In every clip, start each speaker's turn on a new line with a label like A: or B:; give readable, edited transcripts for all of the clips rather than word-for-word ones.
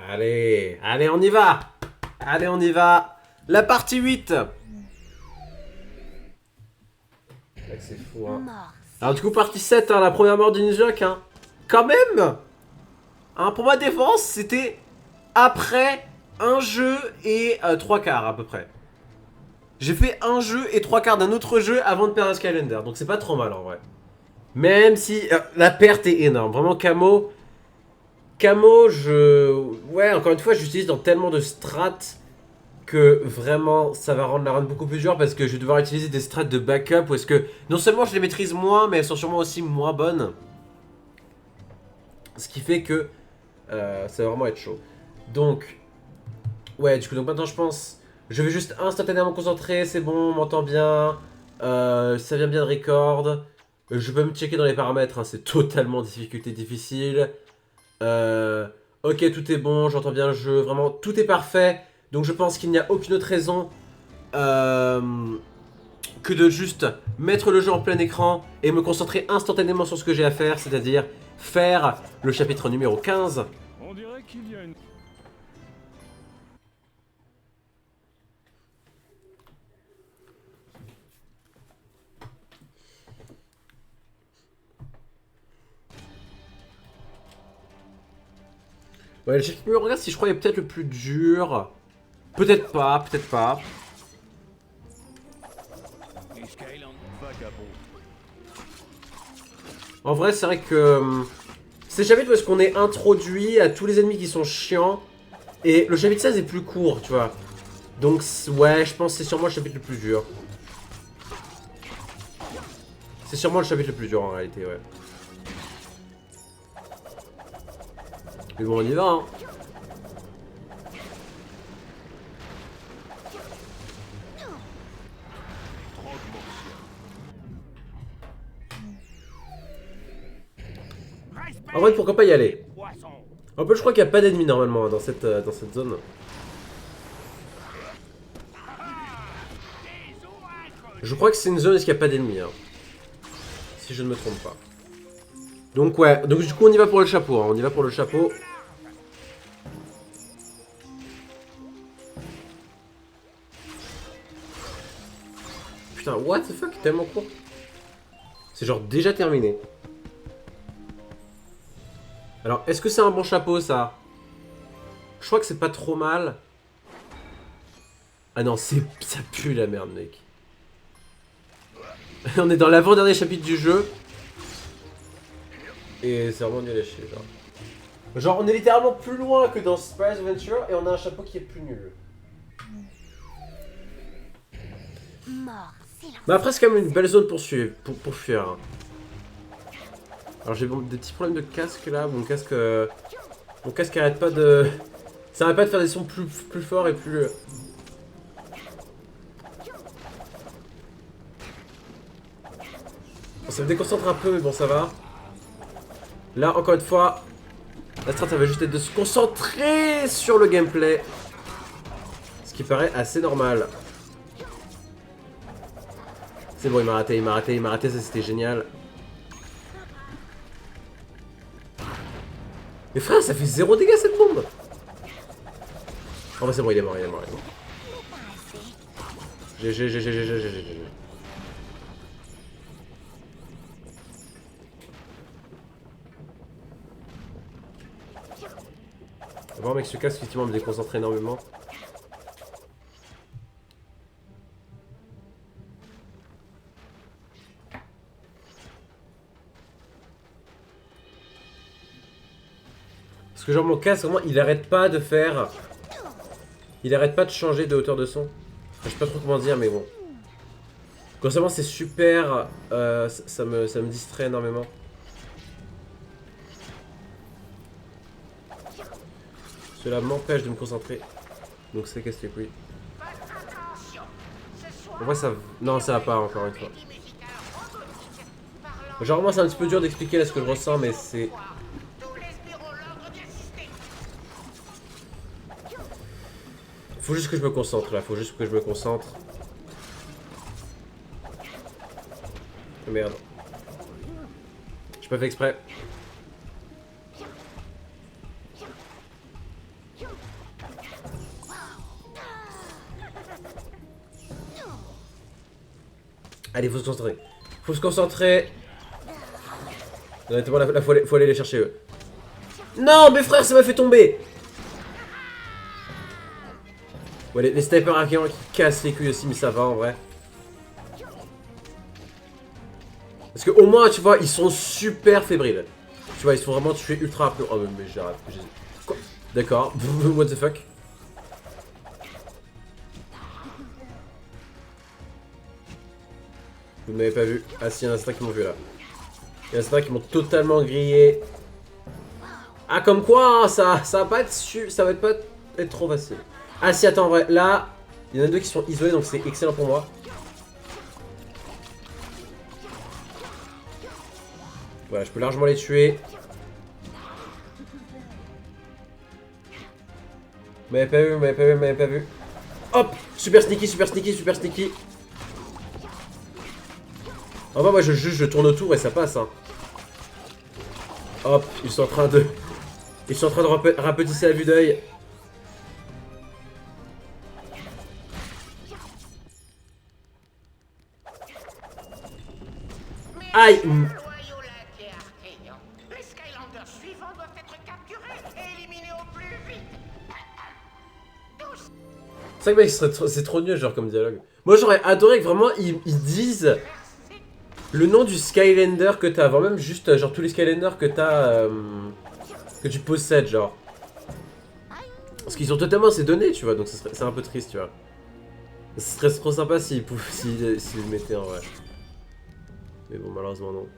A: Allez, allez, on y va. Allez, on y va. La partie 8. C'est fou, hein. Alors du coup, partie 7, hein, la première mort de Ninjak, hein. Quand même hein, pour ma défense, c'était après un jeu et 3 quarts à peu près. J'ai fait un jeu et 3 quarts d'un autre jeu avant de perdre un Skylander, donc c'est pas trop mal en vrai. Même si la perte est énorme. Vraiment, Camo, ouais, encore une fois, j'utilise dans tellement de strats que vraiment, ça va rendre la run beaucoup plus dure parce que je vais devoir utiliser des strats de backup où est-ce que non seulement je les maîtrise moins, mais elles sont sûrement aussi moins bonnes. Ce qui fait que ça va vraiment être chaud. Donc, ouais, du coup, donc maintenant je pense, je vais juste instantanément me concentrer, c'est bon, on m'entend bien, ça vient bien de record. Je peux me checker dans les paramètres, hein, c'est totalement difficulté difficile. Euh, ok, tout est bon, j'entends bien le jeu, vraiment, tout est parfait. Donc je pense qu'il n'y a aucune autre raison euh, que de juste mettre le jeu en plein écran et me concentrer instantanément sur ce que j'ai à faire, c'est-à-dire faire le chapitre numéro 15.
B: On dirait qu'il y a une...
A: Ouais, je me regarde si je croyais peut-être le plus dur. Peut-être pas, peut-être pas. En vrai, c'est vrai que c'est le chapitre où est-ce qu'on est introduit à tous les ennemis qui sont chiants. Et le chapitre 16 est plus court, tu vois. Donc, ouais, je pense que c'est sûrement le chapitre le plus dur. C'est sûrement le chapitre le plus dur en réalité, ouais. Mais bon, on y va, hein. En vrai, pourquoi pas y aller? En plus, je crois qu'il n'y a pas d'ennemis normalement dans cette zone. Je crois que c'est une zone où il n'y a pas d'ennemis, hein. Si je ne me trompe pas. Donc ouais, donc du coup on y va pour le chapeau, hein. On y va pour le chapeau. Putain, what the fuck, tellement court. C'est genre déjà terminé. Alors, est-ce que c'est un bon chapeau, ça? Je crois que c'est pas trop mal. Ah non, ça pue la merde, mec. On est dans l'avant-dernier chapitre du jeu. Et c'est vraiment nul à chier, genre. Genre, on est littéralement plus loin que dans Spyro's Adventure et on a un chapeau qui est plus nul. Mais après, c'est quand même une belle zone pour suivre, pour fuir. Hein. Alors, j'ai des petits problèmes de casque là. Mon casque arrête pas de. Ça arrête pas de faire des sons plus forts et plus. Bon, ça me déconcentre un peu, mais bon, ça va. Là, encore une fois, la strat, ça va juste être de se concentrer sur le gameplay. Ce qui paraît assez normal. C'est bon, il m'a raté, il m'a raté, il m'a raté, ça c'était génial. Mais frère, ça fait 0 dégâts cette bombe. Oh bah c'est bon, il est mort, il est mort, il est mort. GG. Vraiment mec, ce casque effectivement me déconcentre énormément. Parce que genre mon casque vraiment il arrête pas de faire. Il arrête pas de changer de hauteur de son. Enfin, je sais pas trop comment dire mais bon. Constamment c'est super. Ça me distrait énormément. Cela m'empêche de me concentrer. Donc c'est casse les couilles. En vrai ça. Non ça va pas encore une fois. Genre moi c'est un petit peu dur d'expliquer là ce que je ressens mais c'est. Faut juste que je me concentre là, faut juste que je me concentre. Oh, merde. J'ai pas fait exprès. Allez, faut se concentrer. Faut se concentrer. Honnêtement, là, faut aller les chercher, eux. Non, mes frères, ça m'a fait tomber. Ouais, les snipers archéants qui cassent les couilles aussi, mais ça va en vrai. Parce que au moins, tu vois, ils sont super fébriles. Tu vois, ils sont vraiment tués ultra rapidement. Oh, mais j'arrête. Quoi? D'accord. What the fuck? Vous ne m'avez pas vu. Ah si, il y en a certains qui m'ont vu là. Il y en a certains qui m'ont totalement grillé. Ah, comme quoi, hein, ça va pas être ça va pas être trop facile. Ah si, attends, en vrai, là, il y en a deux qui sont isolés, donc c'est excellent pour moi. Voilà, je peux largement les tuer. Vous m'avez pas vu, vous m'avez pas vu, vous m'avez pas vu. Hop, super sneaky, super sneaky, super sneaky. En vrai, moi, je tourne autour et ça passe, hein. Hop, ils sont en train de... Ils sont en train de rapetisser à vue d'œil. Aïe.
B: Les Skylanders suivants doivent être capturés et éliminés au plus vite.
A: C'est vrai que c'est trop nul, genre, comme dialogue. Moi, j'aurais adoré que vraiment, ils disent le nom du Skylander que t'as, avant même juste, genre, tous les Skylanders que t'as, que tu possèdes, genre. Parce qu'ils ont totalement ces données, tu vois, donc c'est un peu triste, tu vois. Ce serait trop sympa s'ils le mettaient en vrai. Mais bon, malheureusement, non.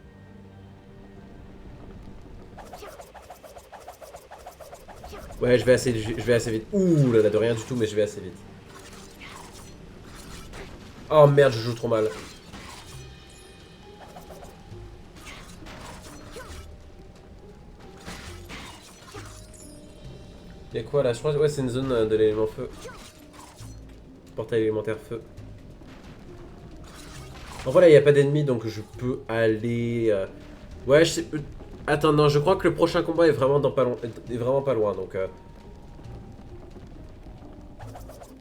A: Ouais, je vais assez vite. Ouh là là, de rien du tout, mais je vais assez vite. Oh merde, je joue trop mal. Y'a quoi là? Je crois que ouais, c'est une zone de l'élément feu. Portail élémentaire feu. En vrai, là, il n'y a pas d'ennemis, donc je peux aller... Ouais, je sais... Attends, non, je crois que le prochain combat est vraiment, est vraiment pas loin, donc...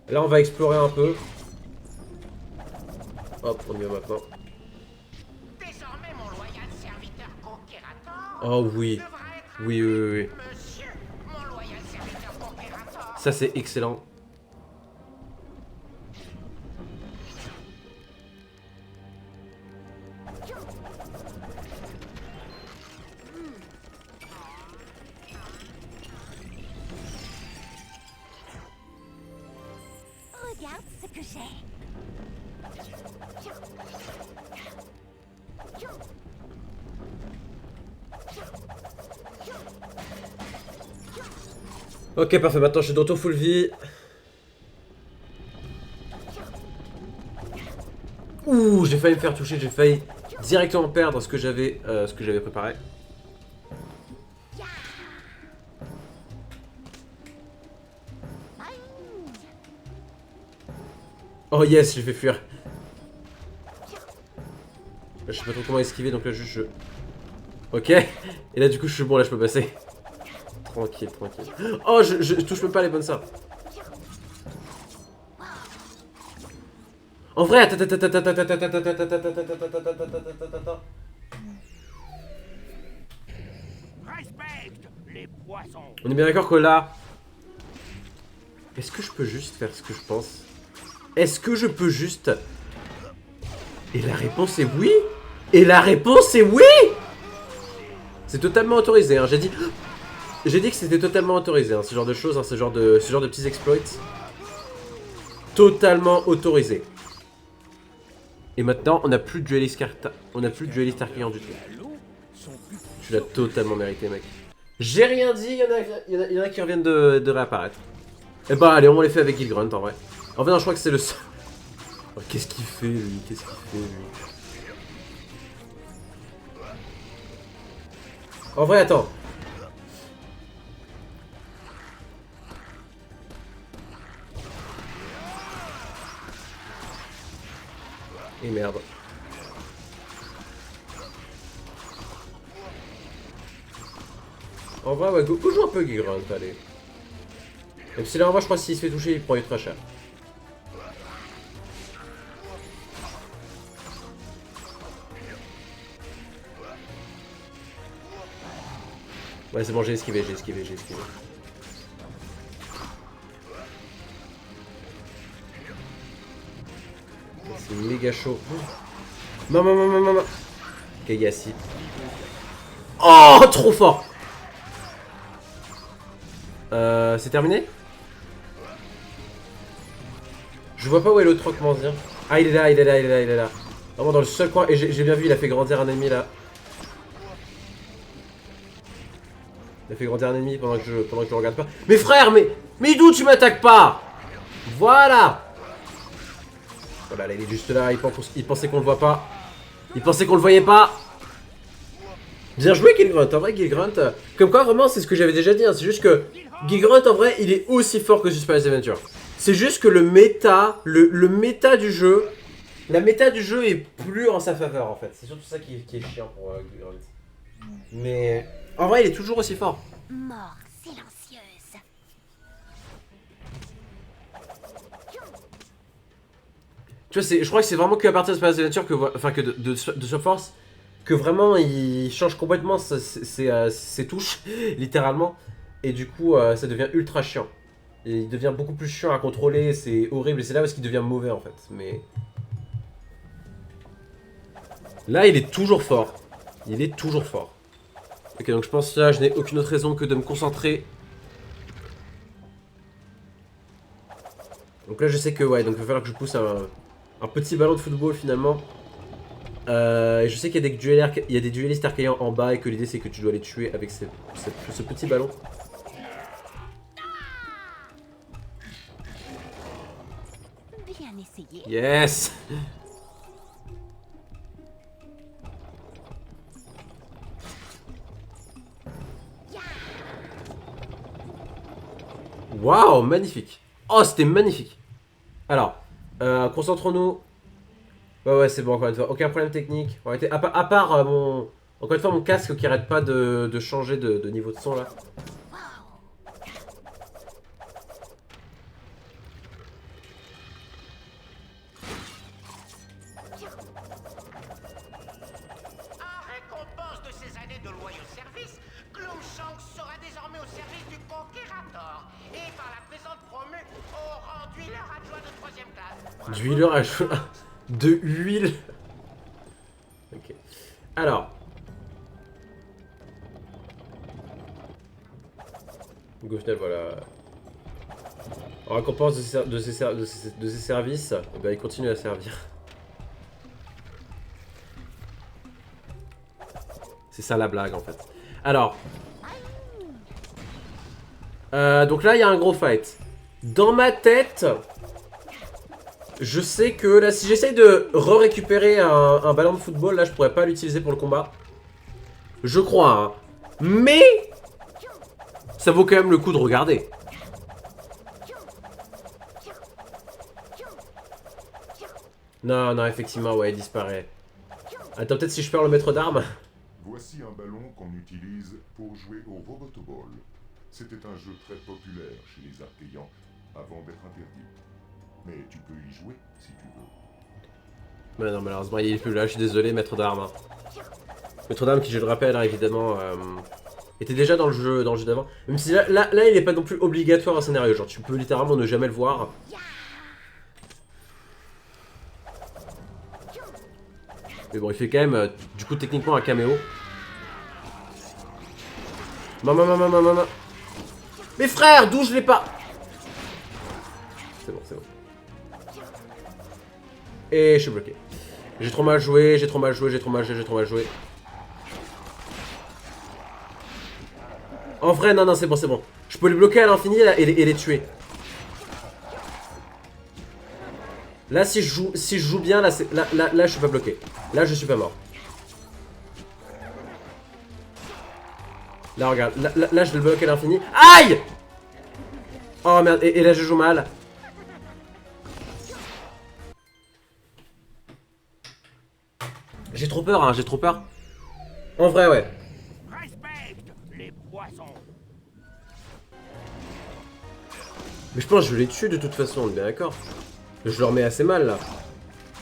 A: Là, on va explorer un peu. Hop, on y va maintenant.
B: Désormais, mon loyal serviteur Conquerator
A: Oh oui.
B: devra être
A: Oui, oui, oui, oui.
B: Monsieur, mon loyal serviteur Conquerator.
A: Ça, c'est excellent.
C: Regarde ce que j'ai.
A: Ok, parfait. Maintenant, je suis d'auto full vie. Ouh, j'ai failli me faire toucher. J'ai failli directement perdre ce que j'avais préparé. Oh yes, j'ai fait fuir. Là, je sais pas trop comment esquiver, donc là juste je... Ok. Et là du coup je suis bon, là je peux passer. Tranquille, tranquille. Oh, je touche même pas les bonnes sorts. En vrai, attends.
B: Respecte les poissons.
A: On est bien d'accord que là... Est-ce que je peux juste faire ce que je pense? Est-ce que je peux juste... Et la réponse est oui. Et la réponse est oui. C'est totalement autorisé, hein. J'ai dit que c'était totalement autorisé, hein, ce genre de choses, hein, ce genre de petits exploits. Totalement autorisé. Et maintenant, on n'a plus de dueliste archéant du tout. Tu l'as totalement mérité, mec. J'ai rien dit, il y en a qui reviennent de réapparaître. Eh bah allez, on les fait avec Gilgrunt en vrai. En fait, non, je crois que c'est le seul. Oh, qu'est-ce qu'il fait, lui? Qu'est-ce qu'il fait, lui? En vrai, attends. Et merde. En vrai, ouais, go joue un peu Gilgrunt, allez. Même si là, en vrai, je crois que s'il se fait toucher, il prend ultra cher. Ouais, c'est bon, j'ai esquivé, j'ai esquivé, j'ai esquivé. C'est méga chaud. Maman, maman, maman. Kagassi. Oh, trop fort. C'est terminé? Je vois pas où est l'autre truc, comment dire. Ah, il est là, il est là, il est là, il est là. Vraiment dans le seul coin. Et j'ai bien vu, il a fait grandir un ennemi là. Il a fait grandir un ennemi pendant que je le regarde pas. Mais frère, mais d'où tu m'attaques pas? Voilà. Voilà, là, il est juste là. Il pensait qu'on le voit pas. Il pensait qu'on le voyait pas. Bien joué, Gilgrunt. En vrai, Gilgrunt. Comme quoi, vraiment, c'est ce que j'avais déjà dit. Hein. C'est juste que Gilgrunt, en vrai, il est aussi fort que Super Adventure. C'est juste que le méta, le méta du jeu, la méta du jeu est plus en sa faveur en fait. C'est surtout ça qui est chiant pour Gilgrunt. Mais en vrai, il est toujours aussi fort.
C: Mort silencieuse.
A: Tu vois, je crois que c'est vraiment qu'à partir de Super Adventure que, enfin, que de Swap Force, que vraiment il change complètement ses touches, littéralement. Et du coup, ça devient ultra chiant. Et il devient beaucoup plus chiant à contrôler, c'est horrible, et c'est là où il devient mauvais en fait. Mais là, il est toujours fort. Il est toujours fort. Ok, donc je pense que là, je n'ai aucune autre raison que de me concentrer. Donc là, je sais que, ouais, donc il va falloir que je pousse un petit ballon de football finalement. Et je sais qu'il y a des duellistes archaïens en bas et que l'idée c'est que tu dois les tuer avec ce petit ballon.
C: Bien essayé.
A: Yes. Waouh, magnifique. Oh, c'était magnifique. Alors, concentrons-nous. Ouais, c'est bon, encore une fois. Aucun problème technique. À part mon... Encore une fois, mon casque qui arrête pas de changer de niveau de son, là.
B: En récompense de ces années de loyaux services, Gloomshanks sera désormais au service du Conquerator et par la présente promue au rang d'huileur adjoint de 3ème classe.
A: D'huileur à de huile. Ok. Alors. Gofnel, voilà. En récompense de ses services, eh ben, il continue à servir. C'est ça la blague en fait. Alors. Donc là, il y a un gros fight. Dans ma tête, je sais que là, si j'essaye de récupérer un ballon de football, là, je pourrais pas l'utiliser pour le combat. Je crois, hein. Mais ça vaut quand même le coup de regarder. Non, non, effectivement, ouais, il disparaît. Attends, peut-être si je perds le maître d'armes.
D: Voici un ballon qu'on utilise pour jouer au Robotoball. C'était un jeu très populaire chez les Archéians avant d'être interdit. Mais tu peux y jouer si tu veux.
A: Mais non, malheureusement, il est plus là, je suis désolé, maître d'armes. Maître d'armes qui, je le rappelle, hein, évidemment, était déjà dans le jeu d'avant. Même si là, il n'est pas non plus obligatoire au scénario. Genre, tu peux littéralement ne jamais le voir. Mais bon, il fait quand même, du coup, techniquement, un caméo. Maman. Mais frère, d'où je l'ai pas? C'est bon, c'est bon. Et je suis bloqué. J'ai trop mal joué. En vrai, non, c'est bon. Je peux les bloquer à l'infini et les tuer. Là, si je joue bien, là, je suis pas bloqué. Là, je suis pas mort. Là, regarde. Là, je le bloque à l'infini. Aïe! Oh merde, et là, je joue mal. J'ai trop peur, hein, j'ai trop peur. En vrai, ouais.
B: Respecte les poissons.
A: Mais je pense que je les tue de toute façon, on est bien d'accord. Je leur mets assez mal, là.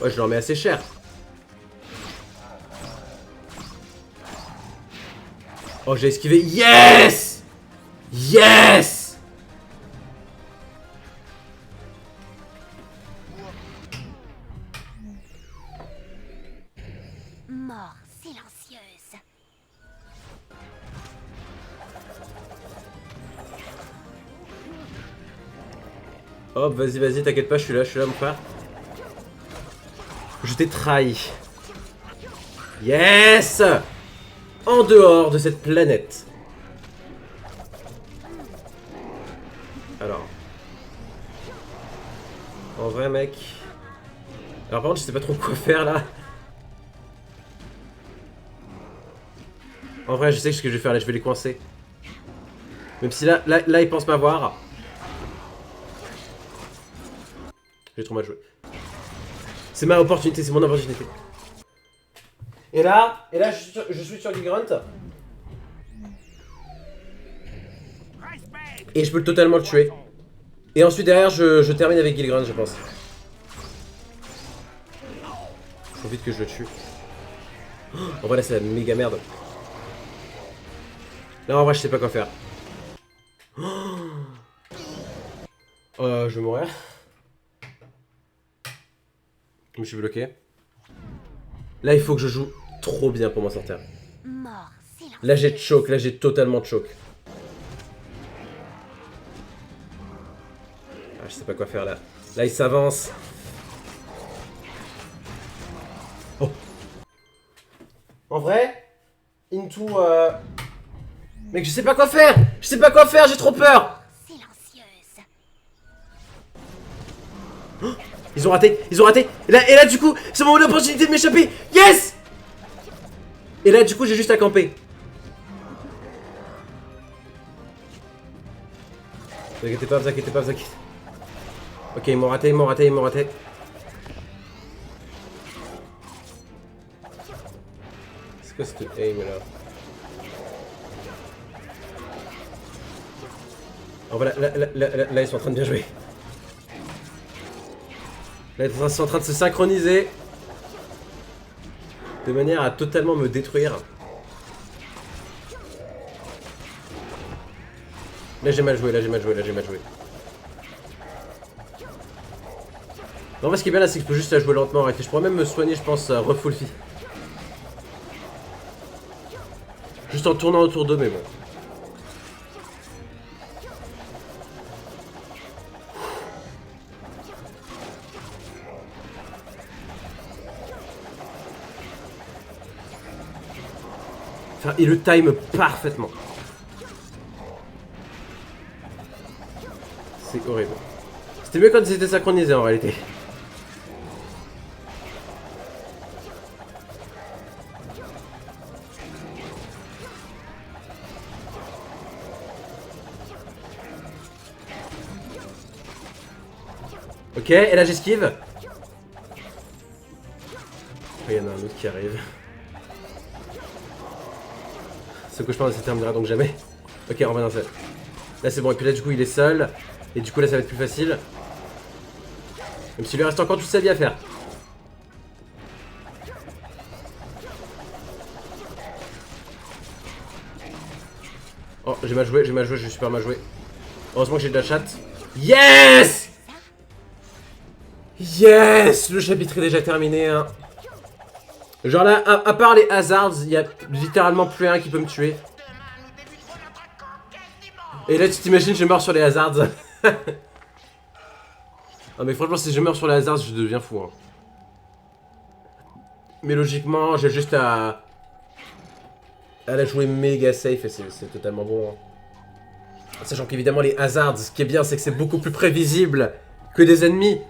A: Ouais, je leur mets assez cher. Oh, j'ai esquivé. Yes! Yes!
C: Mort silencieuse.
A: Hop, vas-y, vas-y, t'inquiète pas, je suis là, mon frère. Je t'ai trahi. Yes! En dehors de cette planète. Alors. En vrai, mec. Alors, par contre, je sais pas trop quoi faire là. En vrai, je sais ce que je vais faire là, je vais les coincer. Même si là, ils pensent m'avoir. J'ai trop mal joué. C'est ma opportunité, c'est mon opportunité. Et là je suis sur Gilgrunt. Et je peux totalement le tuer. Et ensuite derrière je termine avec Gilgrunt, je pense. Faut vite que je le tue. En vrai là c'est la méga merde. Là en vrai je sais pas quoi faire. Je vais mourir. Je me suis bloqué. Là il faut que je joue trop bien pour m'en sortir.
C: Mort silencieuse.
A: Là j'ai choke, là j'ai totalement choke. Ah, je sais pas quoi faire là. Là il s'avance. Oh. En vrai, into mec je sais pas quoi faire. Je sais pas quoi faire, j'ai trop peur.
C: Silencieuse.
A: Ils ont raté, ils ont raté. Et là du coup, c'est mon opportunité de m'échapper. Yes. Et là du coup j'ai juste à camper. Vous inquiétez pas, vous inquiétez pas, vous inquiétez. Ok, ils m'ont raté, ils m'ont raté, ils m'ont raté. C'est quoi cette aim là? Oh voilà, là ils sont en train de bien jouer. Là ils sont en train de se synchroniser. De manière à totalement me détruire. Là j'ai mal joué, là j'ai mal joué, là j'ai mal joué. Non, mais ce qui est bien là, c'est que je peux juste la jouer lentement, arrêter. Je pourrais même me soigner, je pense, refull vie. Juste en tournant autour d'eux, mais bon. Enfin, il le time parfaitement. C'est horrible. C'était mieux quand ils étaient synchronisés en réalité. Ok, et là j'esquive. Il y en a un autre qui arrive. Ce que je pense, ça terminera donc jamais. Ok, on va dans ça. Là c'est bon, et puis là du coup il est seul. Et du coup là ça va être plus facile. Même s'il lui reste encore toute sa vie à faire. Oh, j'ai mal joué, j'ai super mal joué. Heureusement que j'ai de la chatte. Yes! Yes! Le chapitre est déjà terminé, hein. Genre là, à part les hazards, il y a littéralement plus un qui peut me tuer.
B: Demain, nous débuterons notre conquête du monde.
A: Et là, tu t'imagines, je meurs sur les hazards. Non mais franchement, si je meurs sur les hazards, je deviens fou, hein. Mais logiquement, j'ai juste à la jouer méga safe et c'est totalement bon, hein. Sachant qu'évidemment, les hazards, ce qui est bien, c'est que c'est beaucoup plus prévisible que des ennemis.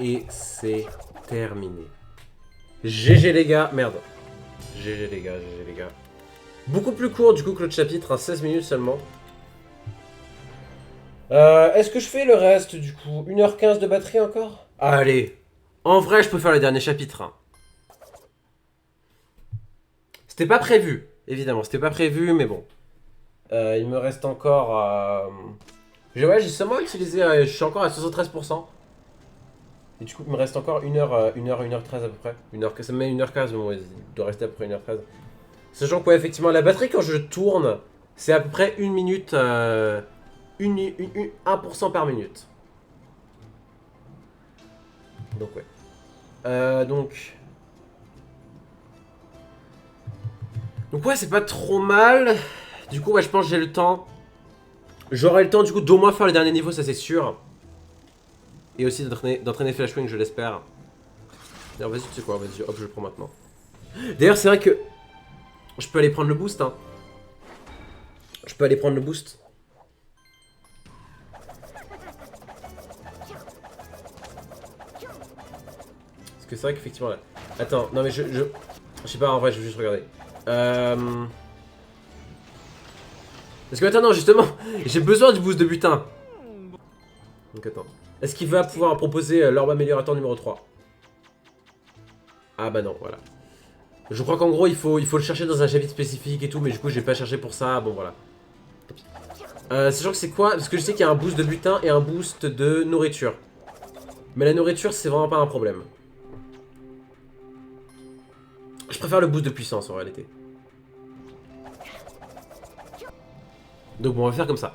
A: Et c'est terminé. GG les gars. Merde. GG les gars, GG les gars. Beaucoup plus court du coup que l'autre chapitre, hein, 16 minutes seulement. Est-ce que je fais le reste du coup? 1h15 de batterie encore? Allez. En vrai, je peux faire le dernier chapitre. Hein. C'était pas prévu, évidemment. C'était pas prévu, mais bon. Il me reste encore... Ouais, j'ai seulement utilisé... je suis encore à 73%. Et du coup, il me reste encore 1h13 à peu près. Ça me met 1h15, mais bon, il doit rester à peu près 1h13. Sachant que, ouais, effectivement, la batterie, quand je tourne, c'est à peu près 1 minute... 1% par minute. Donc, ouais. Donc, ouais, c'est pas trop mal. Du coup, ouais, je pense que j'ai le temps. J'aurai le temps, du coup, d'au moins faire le dernier niveau, ça c'est sûr. Et aussi d'entraîner Flashwing, je l'espère. D'ailleurs, vas-y, tu sais quoi, vas-y, hop, je le prends maintenant. D'ailleurs, c'est vrai que je peux aller prendre le boost, hein. Je peux aller prendre le boost. Parce que c'est vrai qu'effectivement, là... Attends, non mais je sais pas, en vrai, je vais juste regarder. Parce que attends, non, justement, j'ai besoin du boost de butin. Donc attends. Est-ce qu'il va pouvoir proposer l'orbe améliorateur numéro 3? Ah bah non, voilà. Je crois qu'en gros, il faut le chercher dans un chapitre spécifique et tout, mais du coup, j'ai pas cherché pour ça, bon voilà. Sachant que c'est quoi? Parce que je sais qu'il y a un boost de butin et un boost de nourriture. Mais la nourriture, c'est vraiment pas un problème. Je préfère le boost de puissance en réalité. Donc bon, on va faire comme ça.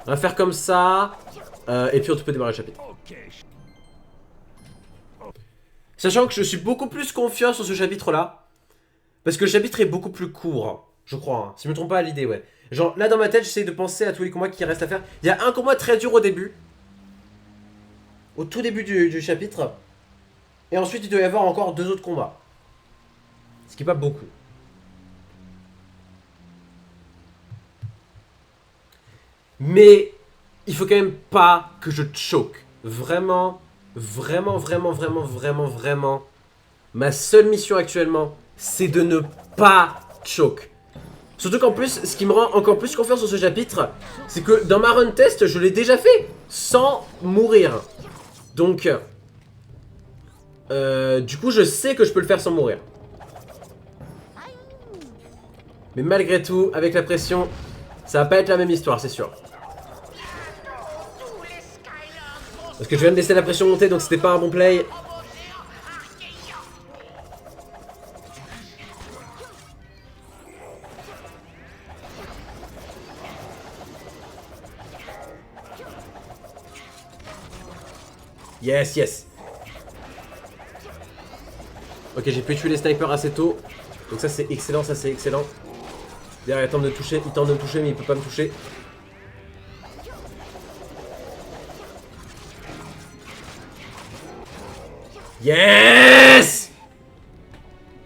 A: On va faire comme ça. Et puis on peut démarrer le chapitre. Sachant que je suis beaucoup plus confiant sur ce chapitre-là. Parce que le chapitre est beaucoup plus court. Je crois, hein. Si je me trompe pas à l'idée, ouais. Genre, là dans ma tête, j'essaie de penser à tous les combats qui restent à faire. Il y a un combat très dur au début. Au tout début du chapitre. Et ensuite, il doit y avoir encore 2 autres combats. Ce qui est pas beaucoup. Mais il faut quand même pas que je choke. Vraiment, vraiment, vraiment, vraiment, vraiment, vraiment. Ma seule mission actuellement, c'est de ne pas choke. Surtout qu'en plus, ce qui me rend encore plus confiance sur ce chapitre, c'est que dans ma run test, je l'ai déjà fait sans mourir. Donc, du coup, je sais que je peux le faire sans mourir. Mais malgré tout, avec la pression, ça va pas être la même histoire, c'est sûr. Parce que je viens de laisser la pression monter, donc c'était pas un bon play. Yes, yes. Ok, j'ai pu tuer les snipers assez tôt. Donc ça c'est excellent, ça c'est excellent. Derrière il tente de toucher, mais il peut pas me toucher. Yes!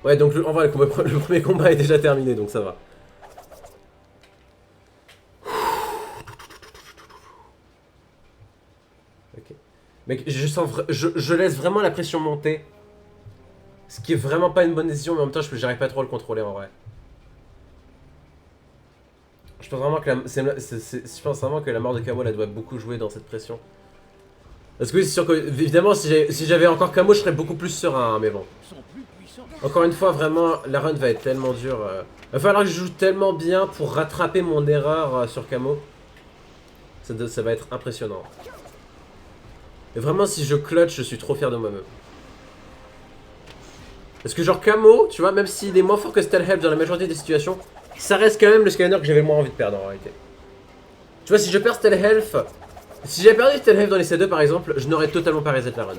A: Ouais, donc en vrai, le premier combat est déjà terminé, donc ça va. Ok. Mec, je laisse vraiment la pression monter. Ce qui est vraiment pas une bonne décision, mais en même temps, j'arrive pas trop à le contrôler en vrai. Je pense vraiment que la mort de Kamo, elle doit beaucoup jouer dans cette pression. Parce que oui, c'est sûr que, évidemment, si j'avais encore Kamo, je serais beaucoup plus serein, hein, mais bon. Encore une fois, vraiment, la run va être tellement dure. Il va falloir que je joue tellement bien pour rattraper mon erreur sur Kamo. Ça va être impressionnant. Et vraiment, si je clutch, je suis trop fier de moi-même. Parce que genre Kamo, tu vois, même s'il est moins fort que Stelhelf dans la majorité des situations, ça reste quand même le Skylander que j'avais le moins envie de perdre en réalité. Tu vois, si je perds Stelhelf... Si j'avais perdu Stelhelf dans les C2 par exemple, je n'aurais totalement pas reset la run.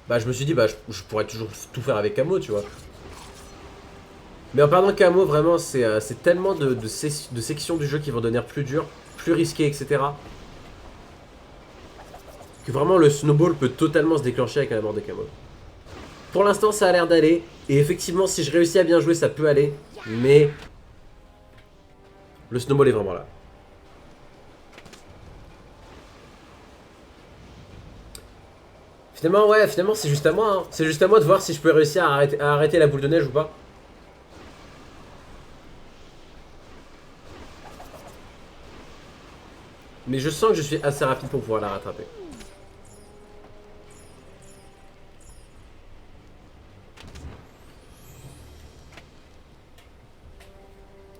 A: Bah je me suis dit, bah je pourrais toujours tout faire avec Kamo, tu vois. Mais en perdant Kamo, vraiment, c'est tellement de sections du jeu qui vont devenir plus dures, plus risquées, etc. Que vraiment le snowball peut totalement se déclencher avec la mort de Kamo. Pour l'instant, ça a l'air d'aller. Et effectivement, si je réussis à bien jouer, ça peut aller. Mais le snowball est vraiment là. Finalement, ouais, finalement, c'est juste à moi. Hein. C'est juste à moi de voir si je peux réussir à arrêter la boule de neige ou pas. Mais je sens que je suis assez rapide pour pouvoir la rattraper.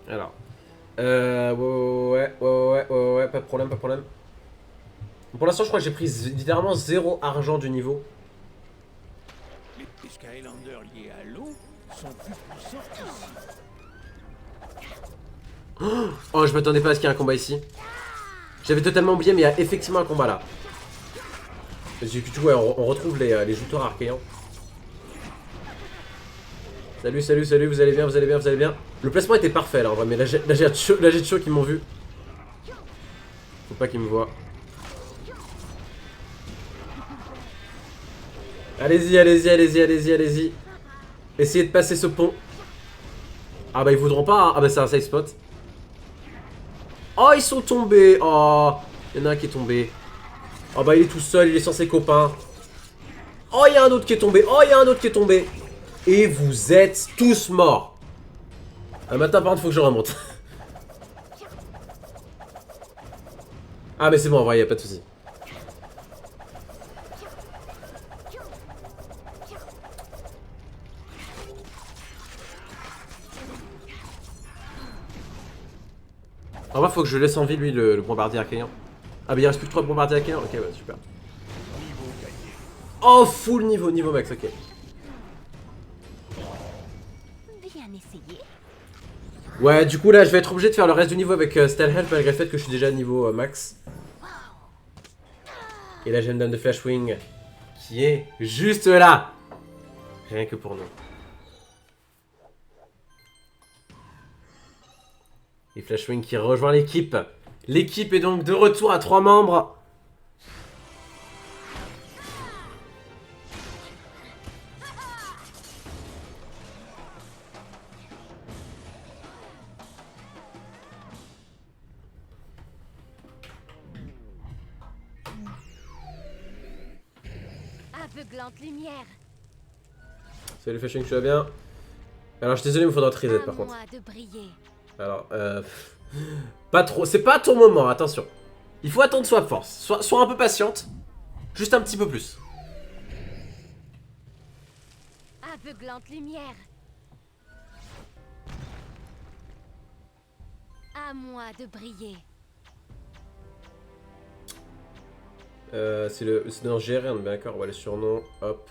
A: Alors. Ouais, pas de problème, pas de problème. Pour l'instant, je crois que j'ai pris littéralement 0 argent du niveau.
E: Les Skylanders liés à l'eau sont plus puissants qu'ici.
A: Oh, je m'attendais pas à ce qu'il y ait un combat ici. J'avais totalement oublié, mais il y a effectivement un combat là. Du coup, ouais, on retrouve les jouteurs archéens. Salut, salut, salut, vous allez bien, vous allez bien, vous allez bien. Le placement était parfait là en vrai, mais là j'ai de chaud qui m'ont vu. Faut pas qu'ils me voient. Allez-y, allez-y, allez-y, allez-y, allez-y. Essayez de passer ce pont. Ah bah ils voudront pas, hein. Ah bah c'est un safe spot. Oh ils sont tombés. Oh, il y en a un qui est tombé. Oh bah il est tout seul, il est sans ses copains. Oh il y a un autre qui est tombé. Oh il y a un autre qui est tombé. Et vous êtes tous morts. Ah maintenant par contre faut que je remonte. Ah mais c'est bon en vrai, y a pas de soucis. En vrai faut que je laisse en vie lui le bombardier archéen. Ah mais il reste plus que 3 bombardiers archéens. Ok ouais super. Oh full niveau max, ok.
C: Bien essayé.
A: Ouais du coup là je vais être obligé de faire le reste du niveau avec Stalhelp malgré le fait que je suis déjà niveau max. Et là j'ai une dame de Flashwing qui est juste là. Rien que pour nous. Et Flashwing qui rejoint l'équipe. L'équipe est donc de retour à 3 membres.
C: Aveuglante lumière.
A: Salut Flashwing, tu vas bien? Alors je suis désolé mais il faudra te reset par contre.
C: À moi de briller.
A: Alors pas trop, c'est pas ton moment, attention. Il faut attendre Swap Force, sois un peu patiente. Juste un petit peu plus.
C: Aveuglante lumière. À moi de briller.
A: C'est dans GR, on est bien d'accord, ouais, les surnoms, hop.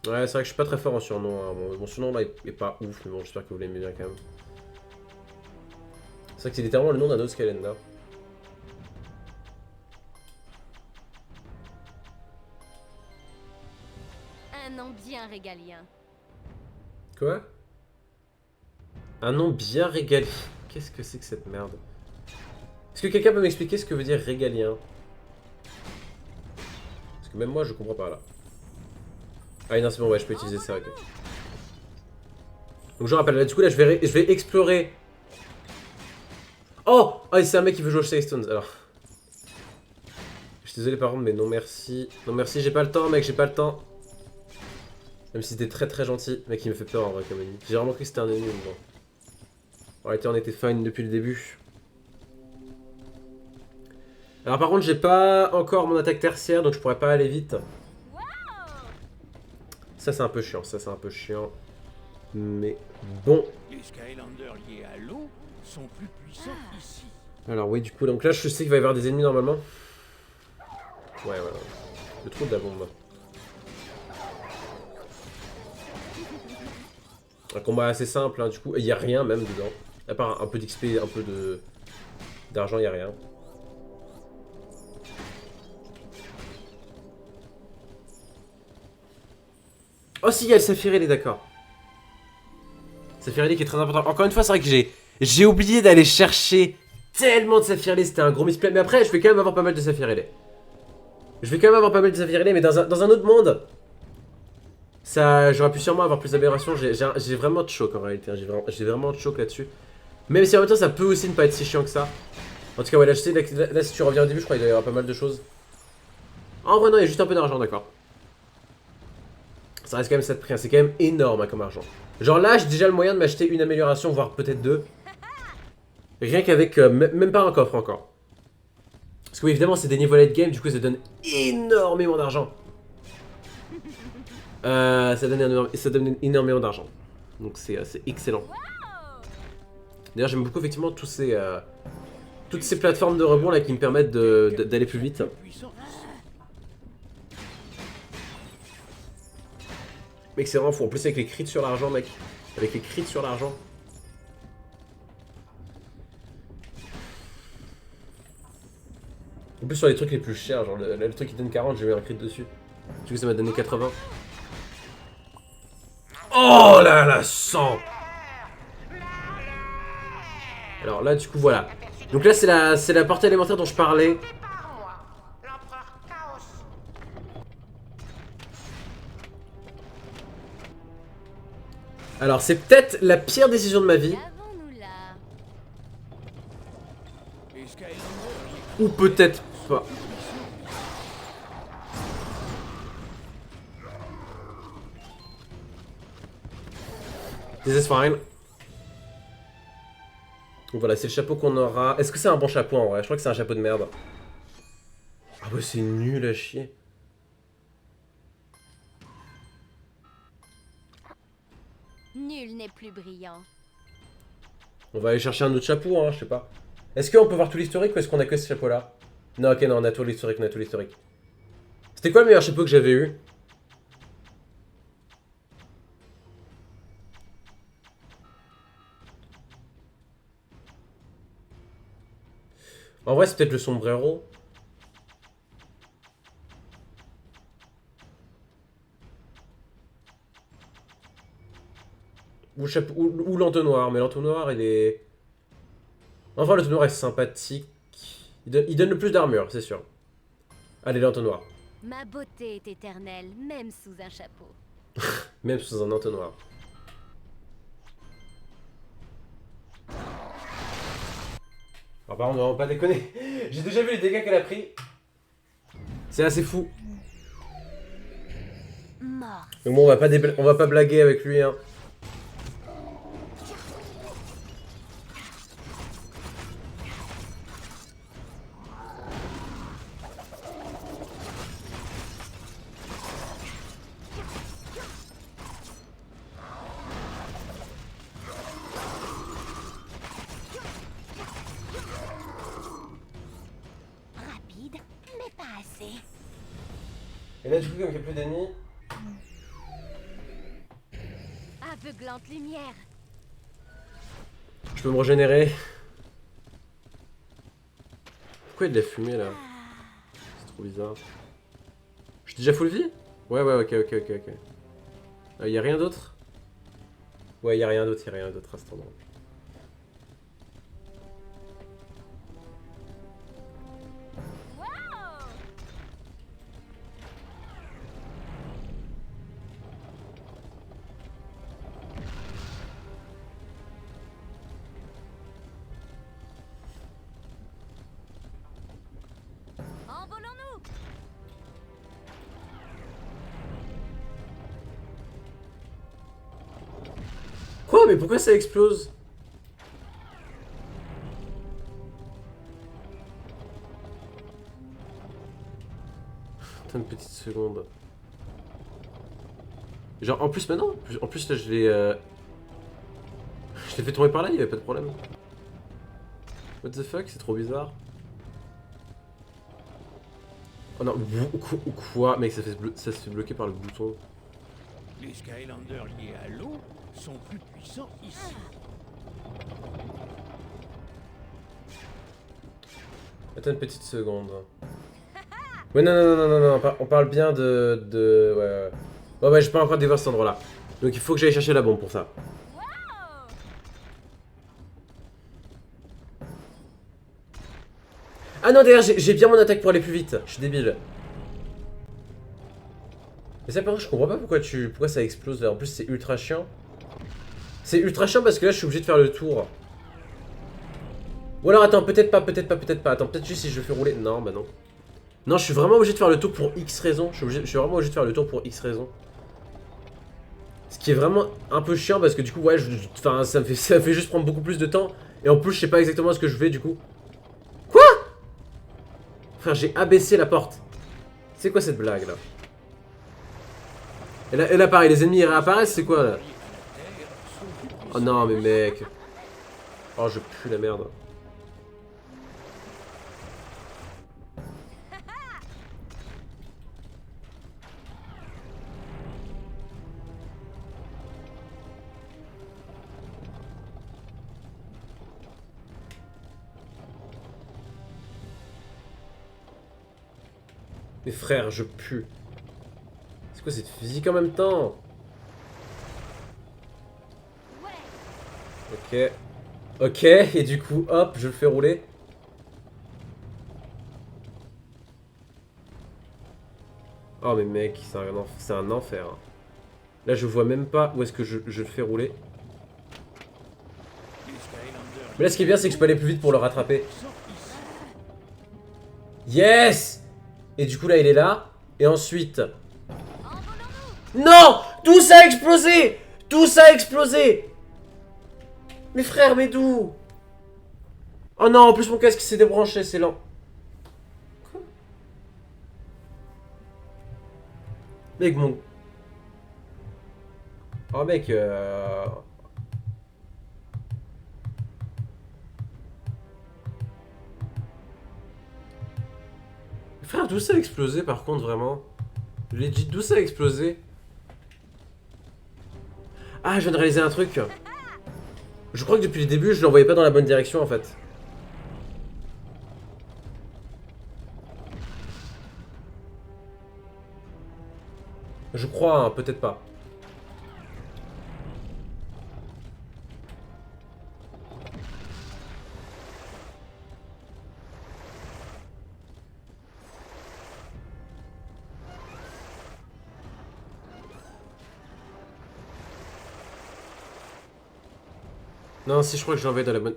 A: Ouais, c'est vrai que je suis pas très fort en surnom, hein. Mon surnom là est pas ouf, mais bon, j'espère que vous l'aimez bien quand même. C'est vrai que c'est littéralement le nom d'un autre Skylender.
C: Un nom bien régalien.
A: Quoi? Un nom bien régalien. Qu'est-ce que c'est que cette merde? Est-ce que quelqu'un peut m'expliquer ce que veut dire régalien? Parce que même moi je comprends pas là. Ah non c'est bon, ouais je peux utiliser ça, ok. Donc je rappelle, là, du coup là je vais explorer. Oh! Ah c'est un mec qui veut jouer au Save Stones, alors. Je suis désolé par contre mais non merci. Non merci, j'ai pas le temps mec, j'ai pas le temps. Même si c'était très très gentil, mec il me fait peur en vrai comme ennemi. J'ai vraiment cru que c'était un ennemi mais bon. En réalité on était fine depuis le début. Alors par contre j'ai pas encore mon attaque tertiaire donc je pourrais pas aller vite. Ça c'est un peu chiant, ça c'est un peu chiant. Mais bon.
E: Les Skylanders liés à l'eau sont plus puissants qu'ici.
A: Alors oui du coup donc là je sais qu'il va y avoir des ennemis normalement. Ouais. Le trou de la bombe. Un combat assez simple hein, du coup, il n'y a rien même dedans. À part un peu d'XP, un peu d'argent, il n'y a rien. Oh si, il y a le Saphirelli, d'accord. Saphirelli qui est très important. Encore une fois, c'est vrai que j'ai oublié d'aller chercher tellement de Saphirelli, c'était un gros misplay. Mais après, je vais quand même avoir pas mal de Saphirelli. Mais dans un autre monde, Ça, j'aurais pu sûrement avoir plus d'aberrations. J'ai vraiment de choc en réalité. Hein. J'ai vraiment de choc là-dessus. Même si en même temps, ça peut aussi ne pas être si chiant que ça. En tout cas, ouais, là, je sais, là, si tu reviens au début, je crois qu'il doit y avoir pas mal de choses. En vrai, non, il y a juste un peu d'argent, d'accord. Ça reste quand même ça de prix. Hein. C'est quand même énorme hein, comme argent. Genre là, j'ai déjà le moyen de m'acheter une amélioration, voire peut-être deux. Rien qu'avec même pas un coffre encore. Parce que oui, évidemment, c'est des niveaux late game, du coup, ça donne énormément d'argent. Ça donne énormément d'argent. Donc c'est excellent. D'ailleurs, j'aime beaucoup effectivement toutes ces plateformes de rebond là qui me permettent d'aller plus vite. Mec, c'est vraiment fou. En plus, avec les crits sur l'argent, mec. Avec les crits sur l'argent. En plus, sur les trucs les plus chers, genre le truc qui donne 40, j'ai eu un crit dessus. Du coup, ça m'a donné 80. Oh là là, 100. Alors là, du coup, voilà. Donc là, c'est la portée élémentaire dont je parlais.
B: Par moi, l'empereur Chaos.
A: Alors, c'est peut-être la pire décision de ma vie.
C: Qu'avons-nous là?
E: Les Skylanders,
A: Ou peut-être pas. This is fine. Donc voilà, c'est le chapeau qu'on aura. Est-ce que c'est un bon chapeau en vrai? Je crois que c'est un chapeau de merde. Ah ouais, c'est nul à chier.
C: Nul n'est plus brillant.
A: On va aller chercher un autre chapeau, hein, je sais pas. Est-ce qu'on peut voir tout l'historique ou est-ce qu'on a que ce chapeau-là? Non, ok, non, on a tout l'historique, on a tout l'historique. C'était quoi le meilleur chapeau que j'avais eu? En vrai, c'est peut-être le sombrero. Ou l'entonnoir, mais l'entonnoir, il est... Enfin, l'entonnoir est sympathique. Il donne le plus d'armure, c'est sûr. Allez, l'entonnoir.
C: Ma beauté est éternelle, même sous un chapeau.
A: Même sous un entonnoir. Alors, par contre, on va pas déconner. J'ai déjà vu les dégâts qu'elle a pris. C'est assez fou.
C: Mort.
A: Donc bon, on va pas blaguer avec lui, hein.
C: Rapide, mais pas assez.
A: Et là, du coup, comme il n'y a plus d'ennemis...
C: Aveuglante lumière.
A: Je peux me régénérer. Pourquoi il y a de la fumée, là? C'est trop bizarre. Je suis déjà full vie? Ouais, ok. Y a rien d'autre? Ouais, y a rien d'autre à cet endroit.
C: Envolons-nous.
A: Quoi? Mais pourquoi ça explose? Attends une petite seconde. Genre, en plus, maintenant, en plus là, je l'ai fait tomber par là, il y avait pas de problème. What the fuck, c'est trop bizarre. Oh non, quoi? Mec, ça se fait bloquer par le bouton.
E: les Skylanders liés à l'eau sont plus puissants ici.
A: Attends une petite seconde. Ouais, non, on parle bien de... Ouais, j'ai pas encore découvert cet endroit-là. Donc il faut que j'aille chercher la bombe pour ça. Ah non, d'ailleurs, j'ai bien mon attaque pour aller plus vite. Je suis débile. Mais ça, par contre, je comprends pas pourquoi ça explose là. En plus, c'est ultra chiant. C'est ultra chiant parce que là, je suis obligé de faire le tour. Ou alors, attends, peut-être pas. Attends, peut-être juste si je le fais rouler. Non, bah non. Non, je suis vraiment obligé de faire le tour pour X raisons. Je suis vraiment obligé de faire le tour pour X raisons. Ce qui est vraiment un peu chiant parce que du coup, ouais, enfin, ça me fait juste prendre beaucoup plus de temps. Et en plus, je sais pas exactement ce que je fais du coup. Quoi? Frère, j'ai abaissé la porte. C'est quoi cette blague là? Et là pareil, les ennemis ils réapparaissent, c'est quoi là? Oh non, mais mec. Oh, je pue la merde. Mais frère, je pue. C'est quoi cette physique en même temps? Ok. Ok, et du coup, hop, je le fais rouler. Oh mais mec, c'est un enfer. Là, je vois même pas où est-ce que je le fais rouler. Mais là, ce qui est bien, c'est que je peux aller plus vite pour le rattraper. Yes! Et du coup, là, il est là. Et ensuite... Non! Tout ça a explosé! Tout ça a explosé! Mais frère, mais d'où? Oh non, en plus mon casque s'est débranché, c'est lent. Quoi? Mec, mon... Oh mec, Frère, d'où ça a explosé par contre, vraiment? Legit, d'où ça a explosé? Ah, je viens de réaliser un truc. Je crois que depuis le début, je l'envoyais pas dans la bonne direction en fait. Je crois, hein, peut-être pas. Non, si, je crois que je l'envoie dans la bonne...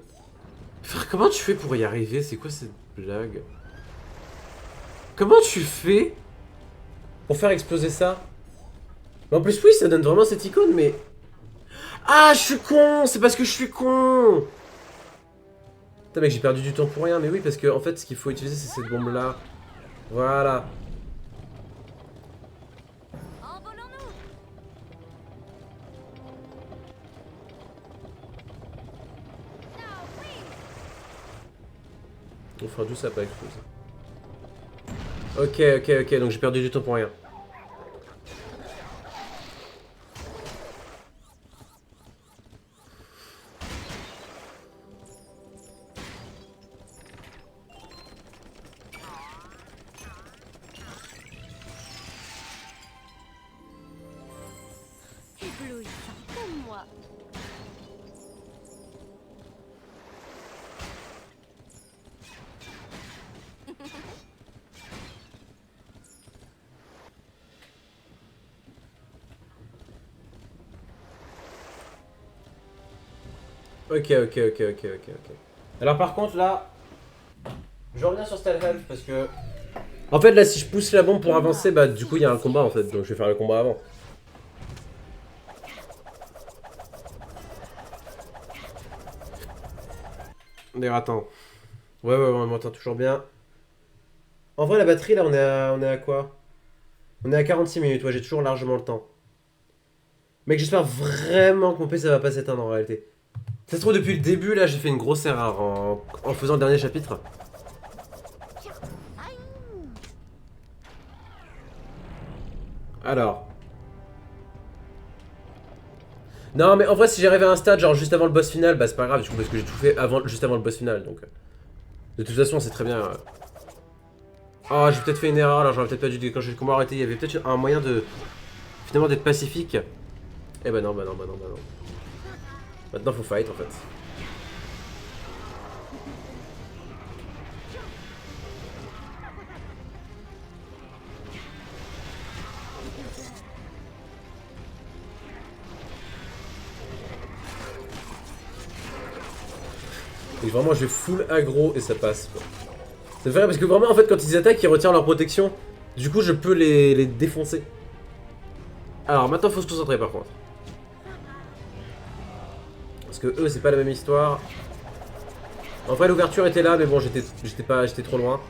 A: Frère, comment tu fais pour y arriver? C'est quoi cette blague? Comment tu fais pour faire exploser ça? Mais en plus, oui, ça donne vraiment cette icône, mais... Ah, je suis con! C'est parce que je suis con! Putain, mec, j'ai perdu du temps pour rien. Mais oui, parce que, en fait, ce qu'il faut utiliser, c'est cette bombe-là. Voilà. Enfin, d'où ça n'a pas explosé. Ok, donc j'ai perdu du temps pour rien.
C: Éblouissant comme moi.
A: Ok. Alors par contre là, je reviens sur Stalhealth parce que... En fait là si je pousse la bombe pour avancer, bah du coup il y a un combat en fait, donc je vais faire le combat avant. D'ailleurs attends. Ouais, on m'entend toujours bien. En vrai la batterie là on est à quoi? On est à 46 minutes, ouais j'ai toujours largement le temps. Mec j'espère vraiment que mon PC ça va pas s'éteindre en réalité. Ça se trouve depuis le début là j'ai fait une grosse erreur en faisant le dernier chapitre. Alors. Non mais en vrai si j'arrive à un stade genre juste avant le boss final, bah c'est pas grave du coup parce que j'ai tout fait juste avant le boss final donc. De toute façon c'est très bien. Oh j'ai peut-être fait une erreur là, j'aurais peut-être pas dû quand j'ai le combat arrêté, il y avait peut-être un moyen de finalement d'être pacifique. Eh bah non. Maintenant faut fight en fait. Et vraiment, je vais full aggro et ça passe. C'est vrai parce que vraiment, en fait, quand ils attaquent, ils retirent leur protection. Du coup, je peux les défoncer. Alors, maintenant, faut se concentrer par contre. Parce que eux, c'est pas la même histoire. En vrai, l'ouverture était là, mais bon, j'étais trop loin.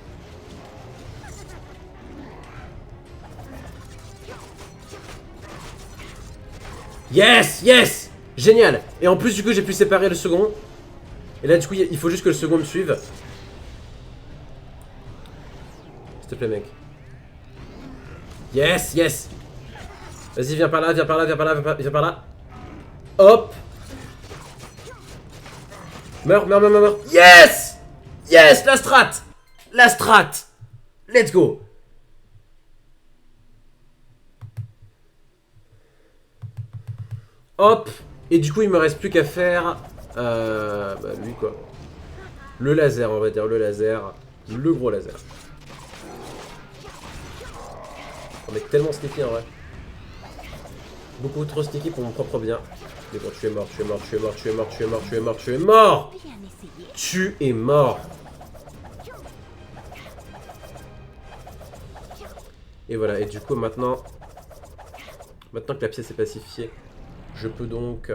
A: Yes, yes, génial. Et en plus, du coup, j'ai pu séparer le second. Et là, du coup, il faut juste que le second me suive. S'il te plaît, mec. Yes, yes. Vas-y, viens par là, viens par là, viens par là, viens par là. Hop. Meurs, meurs, meurs, meurs, meurs. Yes. Yes, la strat. La strat. Let's go. Hop. Et du coup, il me reste plus qu'à faire... bah, lui, quoi. Le laser, on va dire. Le laser. Le gros laser. On est tellement sneaky, en vrai. Beaucoup trop sneaky pour mon propre bien. Mais bon, tu es mort, tu es mort, tu es mort, tu es mort, tu es mort, tu es mort, tu es mort.
C: Bien essayé.
A: Tu es mort. Et voilà, et du coup, maintenant que la pièce est pacifiée, je peux donc...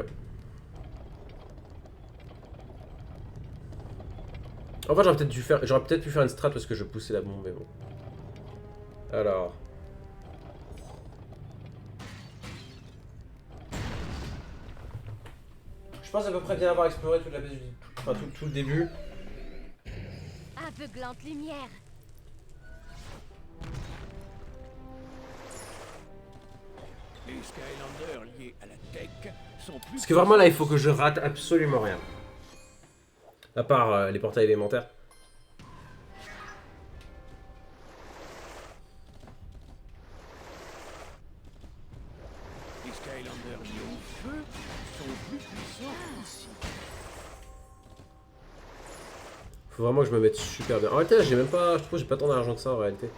A: En fait, j'aurais peut-être pu faire une strat parce que je poussais la bombe, mais bon. Alors... Je pense à peu près bien avoir exploré toute la base enfin, tout le début.
C: Aveuglante lumière.
E: Les Skylanders liés à la tech sont plus...
A: Parce que vraiment là, il faut que je rate absolument rien. À part les portails élémentaires.
E: Les Skylanders liés au feu sont plus puissants aussi.
A: Faut vraiment que je me mette super bien. En réalité, là, j'ai même pas... Je trouve que j'ai pas tant d'argent que ça en réalité.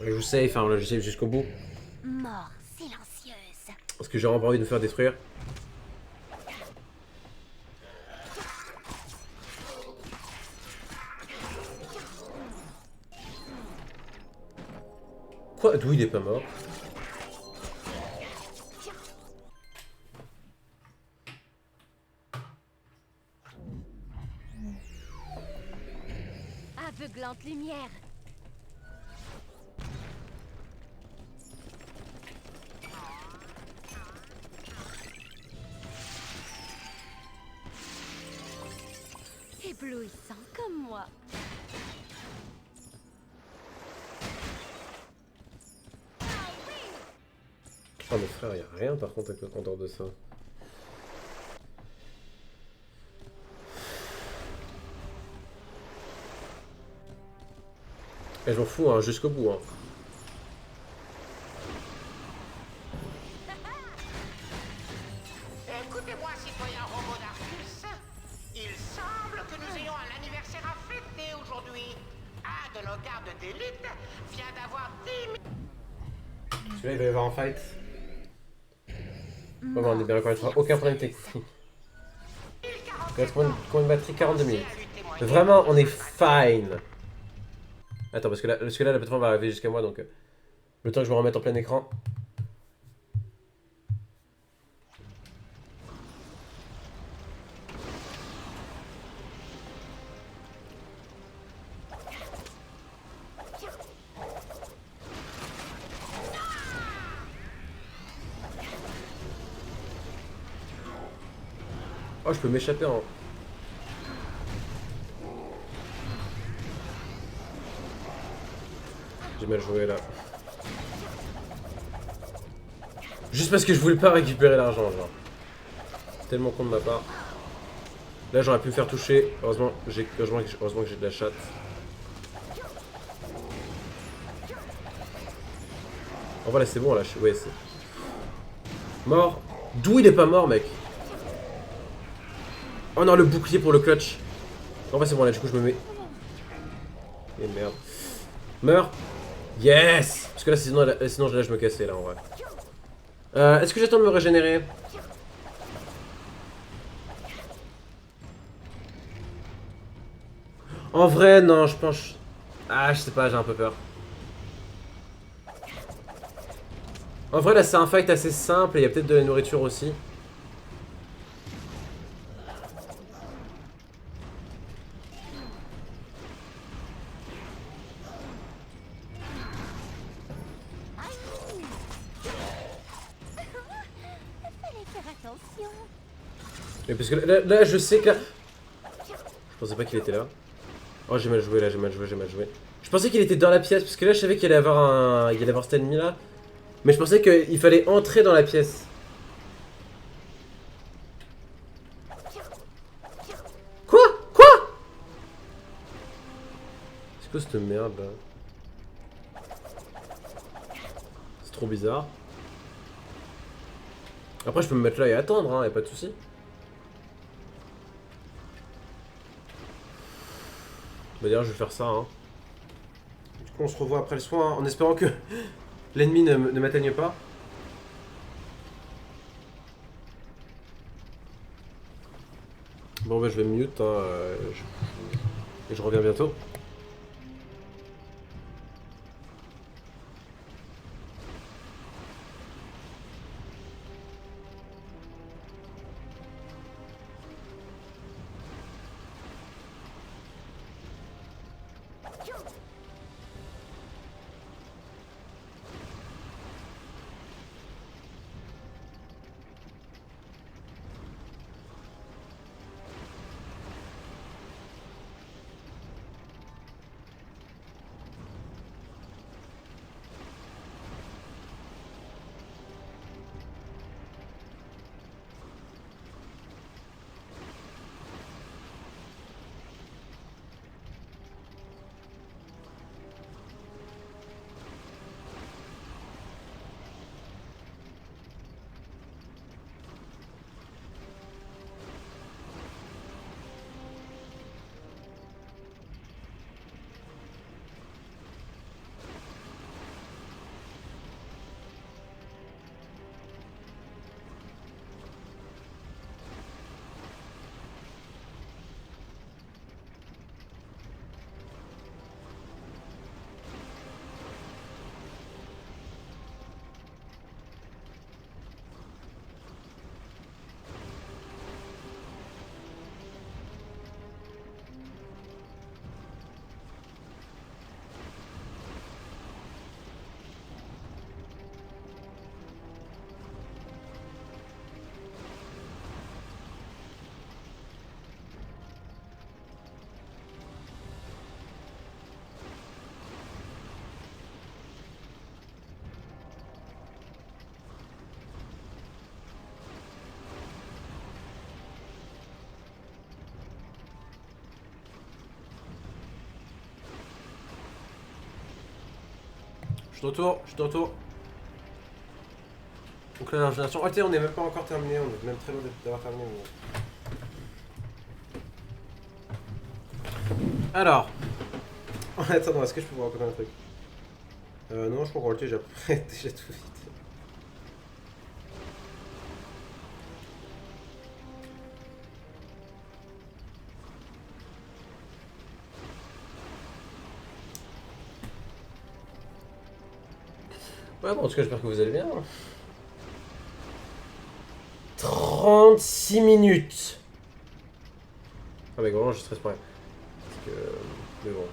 A: Je joue safe, hein, là, je save jusqu'au bout.
C: Mort silencieuse.
A: Parce que j'ai vraiment pas envie de me faire détruire. Quoi? D'où il est pas mort?
C: Aveuglante lumière. Éblouissant comme moi.
A: Oh mais frère, y'a rien par contre avec le compteur de ça. Et je m'en fous, hein, jusqu'au bout. Hein.
B: Écoutez-moi, citoyen robot d'Arcus. Il semble que nous ayons un anniversaire à fêter aujourd'hui. Un de nos gardes d'élite vient d'avoir 10 000...
A: Celui-là, il va y avoir un fight. Oh, on est bien encore une fois. Aucun problème technique. Il reste combien de batterie? 42 minutes. Vraiment, on est fine. Attends, parce que là, la plateforme va arriver jusqu'à moi, donc... le temps que je me remette en plein écran. Oh, je peux m'échapper en... J'ai mal joué là. Juste parce que je voulais pas récupérer l'argent, genre. Tellement con de ma part. Là, j'aurais pu me faire toucher. Heureusement que j'ai de la chatte. Oh voilà, c'est bon là. Ouais, c'est... Mort. D'où il est pas mort, mec? Oh non, le bouclier pour le clutch. En fait, c'est bon là, du coup, je me mets... Et merde. Meurs. Yes! Parce que là, sinon là, je me cassais, là, en vrai. Est-ce que j'attends de me régénérer? En vrai, non, je pense... Ah, je sais pas, j'ai un peu peur. En vrai, là, c'est un fight assez simple et il y a peut-être de la nourriture aussi.
C: Fallait faire attention.
A: Mais parce que là, je sais que là... Je pensais pas qu'il était là. Oh, j'ai mal joué, là, j'ai mal joué, j'ai mal joué. Je pensais qu'il était dans la pièce, parce que là, je savais qu'il allait avoir un... Il allait avoir cet ennemi, là. Mais je pensais qu'il fallait entrer dans la pièce. Quoi? Quoi? C'est quoi cette merde, là? C'est trop bizarre. Après, je peux me mettre là et attendre, hein, y'a pas de soucis. Bah d'ailleurs, je vais faire ça, hein. Du coup, on se revoit après le soin, hein, en espérant que l'ennemi ne m'atteigne pas. Bon, bah je vais mute, hein, et je reviens bientôt. Je suis de retour, je suis de retour. Donc là, l'ingéniation... Oh, on n'est même pas encore terminé, on est même très loin d'avoir terminé. Mais... Alors... En attendant, est-ce que je peux vous raconter un truc? Non, je crois qu'en réalité, j'ai déjà tout vite. Ouais, bon, en tout cas, j'espère que vous allez bien. 36 minutes. Ah, mais vraiment, je stresse pas. Parce que... Mais bon.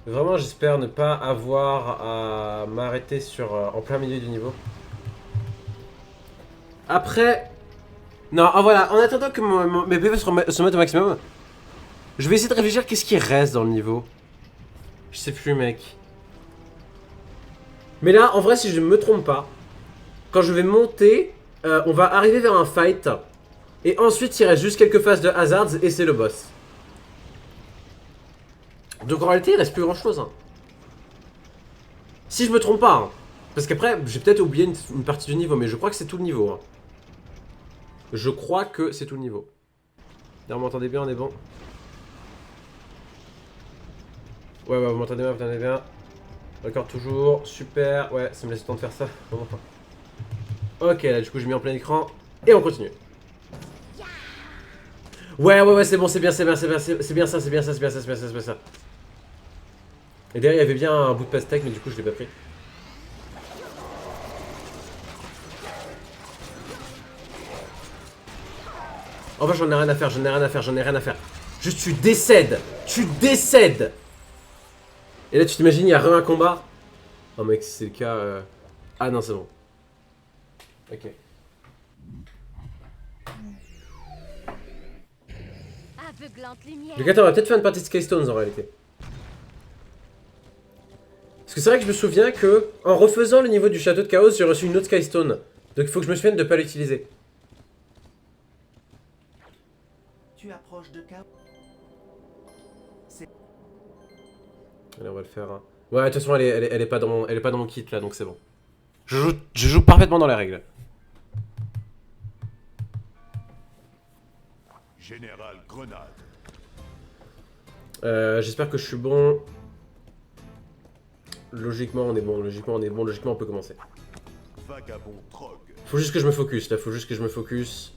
A: Vraiment, j'espère ne pas avoir à m'arrêter sur en plein milieu du niveau. Après... Non, oh, voilà, en attendant que mes PV se mettent au maximum, je vais essayer de réfléchir qu'est-ce qui reste dans le niveau. Je sais plus, mec. Mais là, en vrai, si je ne me trompe pas, quand je vais monter, on va arriver vers un fight. Et ensuite, il reste juste quelques phases de hazards et c'est le boss. Donc en réalité, il reste plus grand chose. Hein. Si je me trompe pas. Hein. Parce qu'après, j'ai peut-être oublié une partie du niveau, mais je crois que c'est tout le niveau. Hein. Je crois que c'est tout le niveau. Là, vous m'entendez bien, on est bon. Ouais, vous m'entendez bien, vous m'entendez bien. Record toujours, super. Ouais, ça me laisse le temps de faire ça. Ok, là, du coup, j'ai mis en plein écran. Et on continue. Ouais, c'est bon, c'est bien, c'est bien, c'est bien, c'est bien ça, c'est bien ça, c'est bien ça, c'est bien ça, c'est bien ça. Et derrière, il y avait bien un bout de pastèque, mais du coup, je l'ai pas pris. En fait, j'en ai rien à faire, j'en ai rien à faire, j'en ai rien à faire. Juste, tu décèdes. Tu décèdes. Et là, tu t'imagines, il y a un combat. Oh, mec, si c'est le cas... Ah non, c'est bon. Ok.
C: Aveuglante lumière.
A: Donc attends, on va peut-être faire une partie de Skystones en réalité. Parce que c'est vrai que je me souviens que, en refaisant le niveau du château de Chaos, j'ai reçu une autre Skystone. Donc il faut que je me souvienne de pas l'utiliser.
F: Tu approches de Chaos.
A: Allez, on va le faire. Hein. Ouais, de toute façon, elle est pas dans mon kit là, donc c'est bon. Je joue parfaitement dans les règles.
D: Général Grenade.
A: J'espère que je suis bon. Logiquement, on est bon. Logiquement, on est bon. Logiquement, on peut commencer.
D: Vagabond Trog.
A: Faut juste que je me focus, là. Faut juste que je me focus.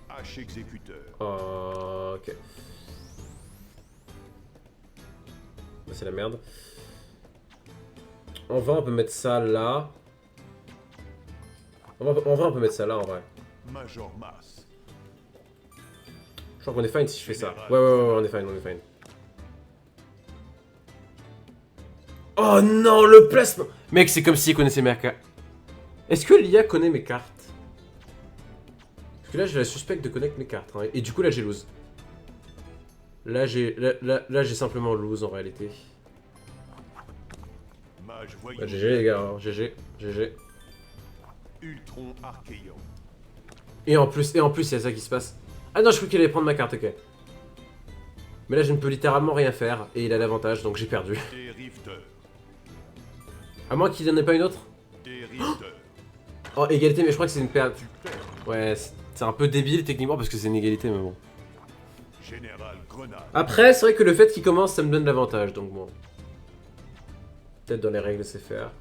D: Hache exécuteur.
A: Ok. Bah, c'est la merde. En vrai, on peut mettre ça là. En vrai, on peut mettre ça là, en vrai.
D: Major Mass.
A: Je crois qu'on est fine si je fais ça. Ouais, on est fine, on est fine. Oh non, le placement. Mec, c'est comme s'il connaissait mes cartes. Est-ce que l'IA connaît mes cartes? Parce que là, je la suspecte de connaître mes cartes. Hein. Et du coup, là, j'ai lose. Là, j'ai simplement lose en réalité.
D: Mage voyou.
A: Bah, GG les gars, hein. GG, GG.
D: Ultron Archéon.
A: Et en plus, il y a ça qui se passe. Ah non, je crois qu'il allait prendre ma carte, ok. Mais là, je ne peux littéralement rien faire. Et il a l'avantage, donc j'ai perdu.
D: Des Rifters.
A: À moins qu'il n'y en ait pas une autre.
D: Des Rifters.
A: Oh, égalité, mais je crois que c'est une perte. Ouais, c'est un peu débile techniquement parce que c'est une égalité, mais bon.
D: Général Grenade.
A: Après, c'est vrai que le fait qu'il commence, ça me donne l'avantage, donc bon. Peut-être dans les règles, c'est faire.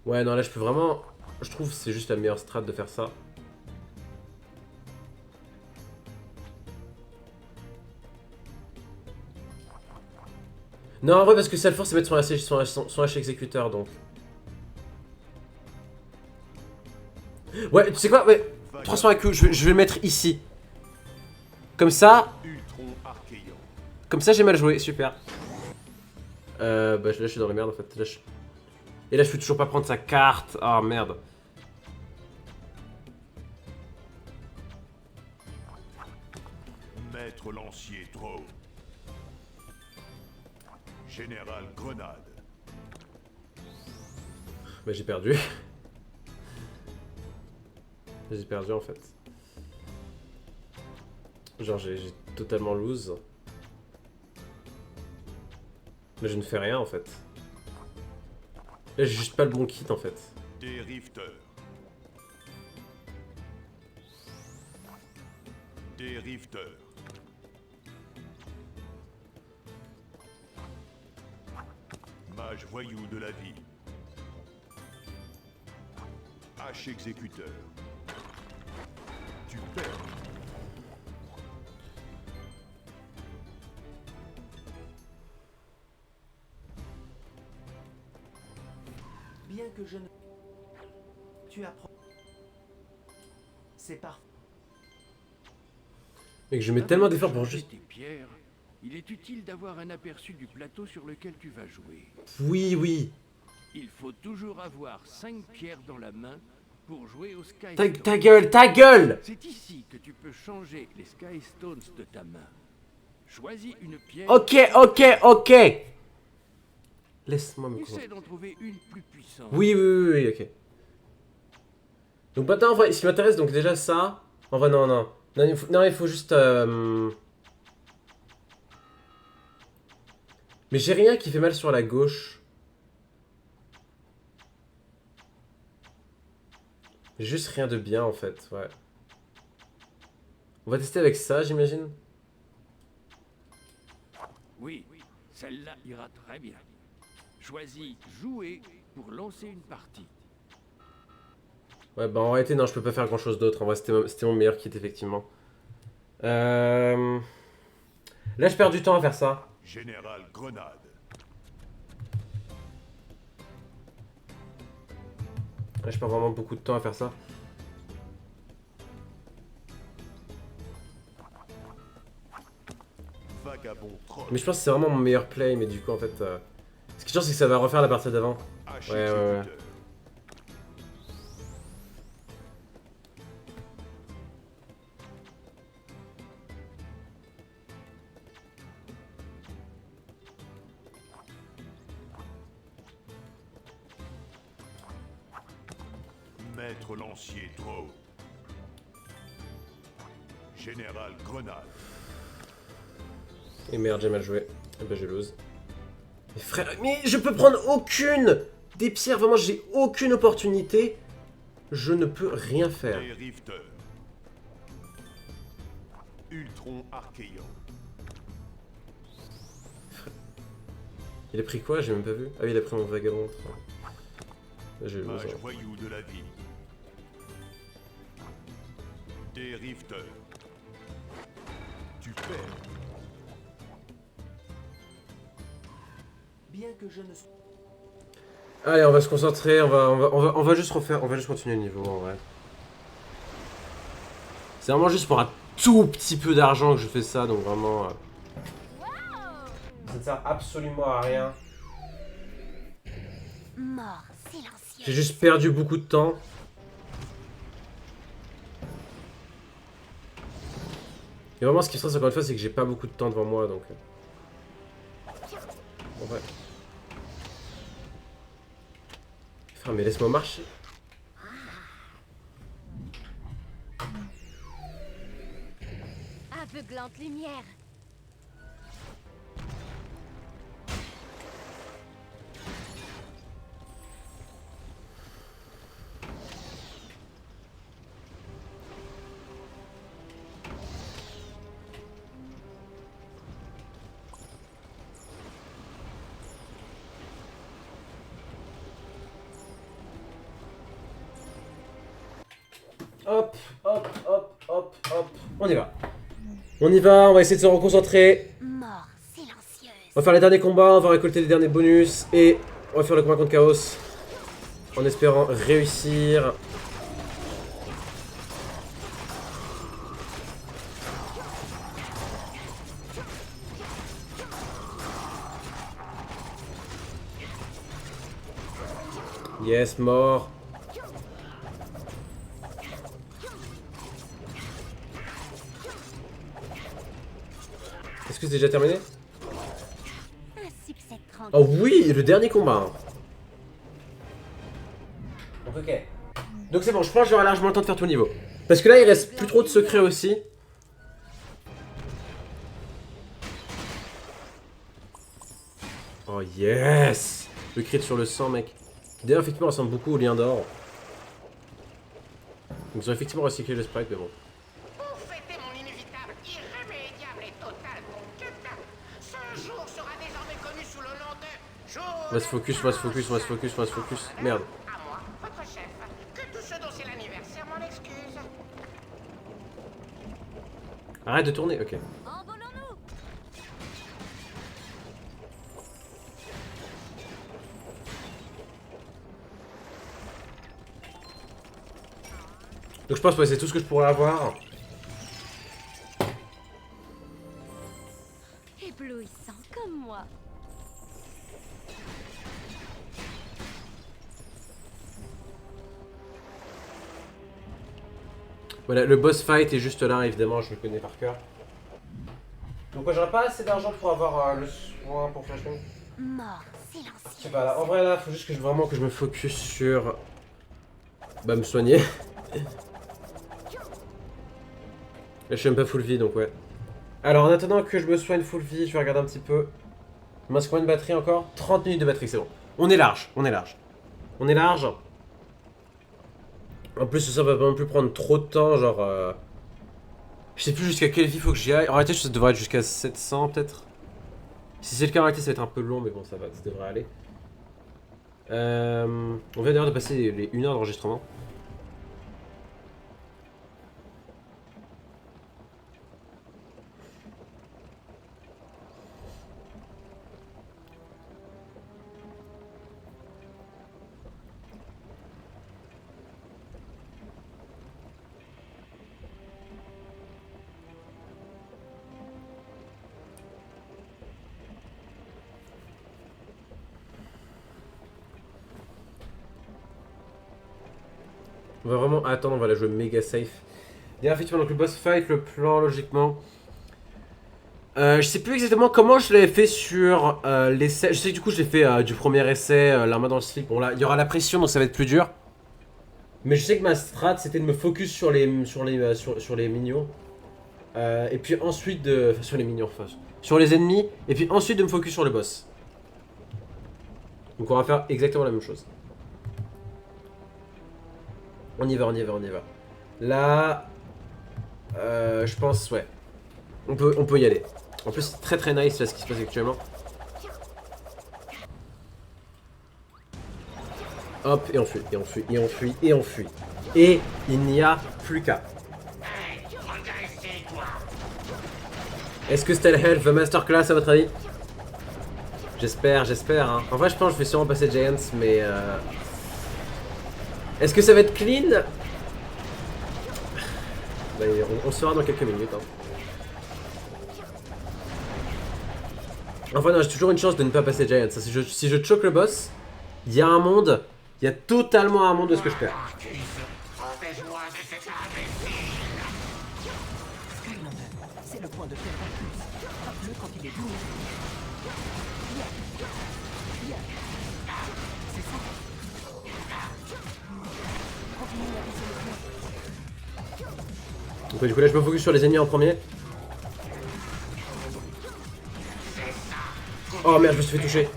A: Ouais, non, là, je peux vraiment... Je trouve que c'est juste la meilleure strat de faire ça. Non, en vrai, parce que Salfor, c'est mettre son H exécuteur, donc. Ouais, tu sais quoi? Ouais, transforme avec Q, je vais le mettre ici. Comme ça...
D: Ultron Archéon.
A: Comme ça, j'ai mal joué, super. Bah là, je suis dans la merde, en fait. Là, Et là, je peux toujours pas prendre sa carte. Ah, merde.
D: Maître Lancier Drow. Général Grenade.
A: Bah, j'ai perdu. J'ai perdu, en fait. Genre, j'ai totalement lose. Mais je ne fais rien, en fait. Là, j'ai juste pas le bon kit, en fait.
D: Des Rifters. Des Rifters. Mage voyou de la vie. Hache exécuteur. Tu perds.
F: Bien que je ne... Tu approches. C'est parfait.
A: Mec, je mets tellement d'efforts pour juste...
E: tes pierres, il est utile d'avoir un aperçu du plateau sur lequel tu vas jouer.
A: Oui, oui.
E: Il faut toujours avoir 5 pierres dans la main pour jouer au Sky
A: Ta
E: Stone.
A: gueule, ta gueule!
E: C'est ici que tu peux changer les Sky Stones de ta main. Choisis une pierre.
A: Ok. Laisse-moi me
E: Essaie
A: concentrer.
E: d'en trouver une plus puissante.
A: Oui, ok. Donc maintenant, en vrai, ce qui m'intéresse, donc déjà ça... En vrai, non. Non, il faut juste... Mais j'ai rien qui fait mal sur la gauche. J'ai juste rien de bien, en fait, ouais. On va tester avec ça, j'imagine.
E: Oui, celle-là ira très bien. Choisis jouer pour lancer une partie.
A: Ouais, bah en réalité, non, je peux pas faire grand chose d'autre. En vrai, c'était mon meilleur kit, effectivement. Là, je perds du temps à faire ça.
D: Général Grenade.
A: Là, je perds vraiment beaucoup de temps à faire ça.
D: Vagabond troll.
A: Mais je pense que c'est vraiment mon meilleur play, mais du coup, en fait... Ce qui est sûr, c'est que ça va refaire la partie d'avant.
D: Hache
A: Ouais.
D: exécuteur. Maître lancier Drow. Général Grenade.
A: Et merde, j'ai mal joué. Et bah, je lose. Mais frère, mais je peux prendre aucune des pierres. Vraiment, j'ai aucune opportunité. Je ne peux rien faire.
D: Les Rifters. Ultron Archéon.
A: Il a pris quoi? J'ai même pas vu. Ah oui, il a pris mon vagabond. J'ai lose.
D: Mage
A: Ouais.
D: voyou de la vie. Des Rifters. Tu perds.
F: Bien que je ne sois...
A: Allez, on va se concentrer. On va juste refaire. On va juste continuer le niveau en vrai. C'est vraiment juste pour un tout petit peu d'argent que je fais ça, donc vraiment. Ça ne sert absolument à rien.
C: Mort silencieuse.
A: J'ai juste perdu beaucoup de temps. Et vraiment, ce qui me stresse encore une fois, c'est que j'ai pas beaucoup de temps devant moi, donc. En vrai. Frère, mais laisse-moi marcher.
C: Aveuglante lumière.
A: Hop, hop, hop, hop, hop. On y va. On y va, on va essayer de se reconcentrer.
C: Mort silencieuse.
A: On va faire les derniers combats, on va récolter les derniers bonus. Et on va faire le combat contre Chaos. En espérant réussir. Yes, mort. Est-ce que c'est déjà terminé?
C: Un succès tranquille.
A: Oh oui, le dernier combat. Donc ok. Donc c'est bon, je pense que j'aurai largement le temps de faire tout le niveau. Parce que là, il reste plus trop de secrets aussi. Oh yes. Le crit sur le sang, mec. D'ailleurs, effectivement, ressemble beaucoup au lien d'or. Donc ils ont effectivement recyclé le sprite, mais bon.
B: Pour fêter mon inévitable, irrémédiable et totale conquête, ce jour sera désormais connu sous le nom de jour.
A: On va se focus, on va se focus, on va se focus, on va se focus. Merde.
B: À moi, votre chef, que tous ceux dont c'est l'anniversaire m'en excusent.
A: Arrête de tourner, ok.
C: Envolons-nous.
A: Donc je pense que ouais, c'est tout ce que je pourrais avoir.
C: Éblouissant comme moi.
A: Voilà, le boss fight est juste là, évidemment, je le connais par cœur. Donc ouais, j'aurais pas assez d'argent pour avoir le soin pour Flashbang.
C: Mort
A: Je sais
C: silencieuse.
A: pas, là, en vrai là, faut juste que vraiment que je me focus sur... Bah, me soigner. Là, je suis même pas full vie, donc ouais. Alors, en attendant que je me soigne full vie, je vais regarder un petit peu. Il me reste combien de batterie encore? 30 minutes de batterie, c'est bon. On est large, on est large. On est large. En plus, ça va pas non plus prendre trop de temps, genre... Je sais plus jusqu'à quelle vie faut que j'y aille. En réalité, ça devrait être jusqu'à 700, peut-être. Si c'est le cas en réalité ça va être un peu long mais bon ça va, ça devrait aller. On vient d'ailleurs de passer les 1 heure d'enregistrement. On va vraiment attendre, on va la jouer méga safe. D'ailleurs, effectivement, donc le boss fight, le plan, logiquement. Je sais plus exactement comment je l'avais fait sur l'essai. Je sais que du coup, je l'ai fait du premier essai, la main dans le slip. Bon, là, il y aura la pression, donc ça va être plus dur. Mais je sais que ma strat, c'était de me focus sur les minions. Et puis ensuite de. Enfin, sur les minions, enfin, sur les ennemis. Et puis ensuite de me focus sur le boss. Donc, on va faire exactement la même chose. On y va, on y va, on y va. Là, je pense, ouais. On peut y aller. En plus, c'est très très nice là ce qui se passe actuellement. Hop, et on fuit, et on fuit, et on fuit, et on fuit. Et il n'y a plus qu'à. Est-ce que Stell Health va masterclass à votre avis? J'espère, j'espère. Hein. En vrai, je pense que je vais sûrement passer Giants, mais. Est-ce que ça va être clean? Bah, on le saura dans quelques minutes. Hein. Enfin non, j'ai toujours une chance de ne pas passer Giant. Si je choque le boss, il y a un monde, il y a totalement un monde de ce que je perds.
F: C'est le point de perdre en plus. Frappe-le quand il est doux. C'est ça. Continue à viser le point.
A: Donc du coup là je me focus sur les ennemis en premier. Oh merde, je me suis fait toucher.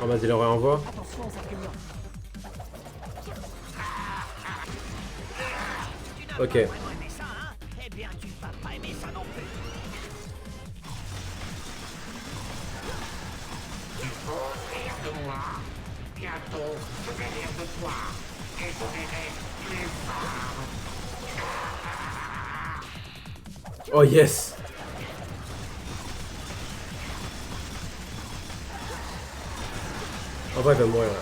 A: Oh vas-y, le réenvoie.
F: Attention aux arguments.
A: Ok.
B: Eh bien, tu vas pas aimer ça non plus. Tu peux rire de moi. Bientôt, je vais rire de toi. Et je verrai plus fort.
A: Oh yes. En vrai, il va mourir là.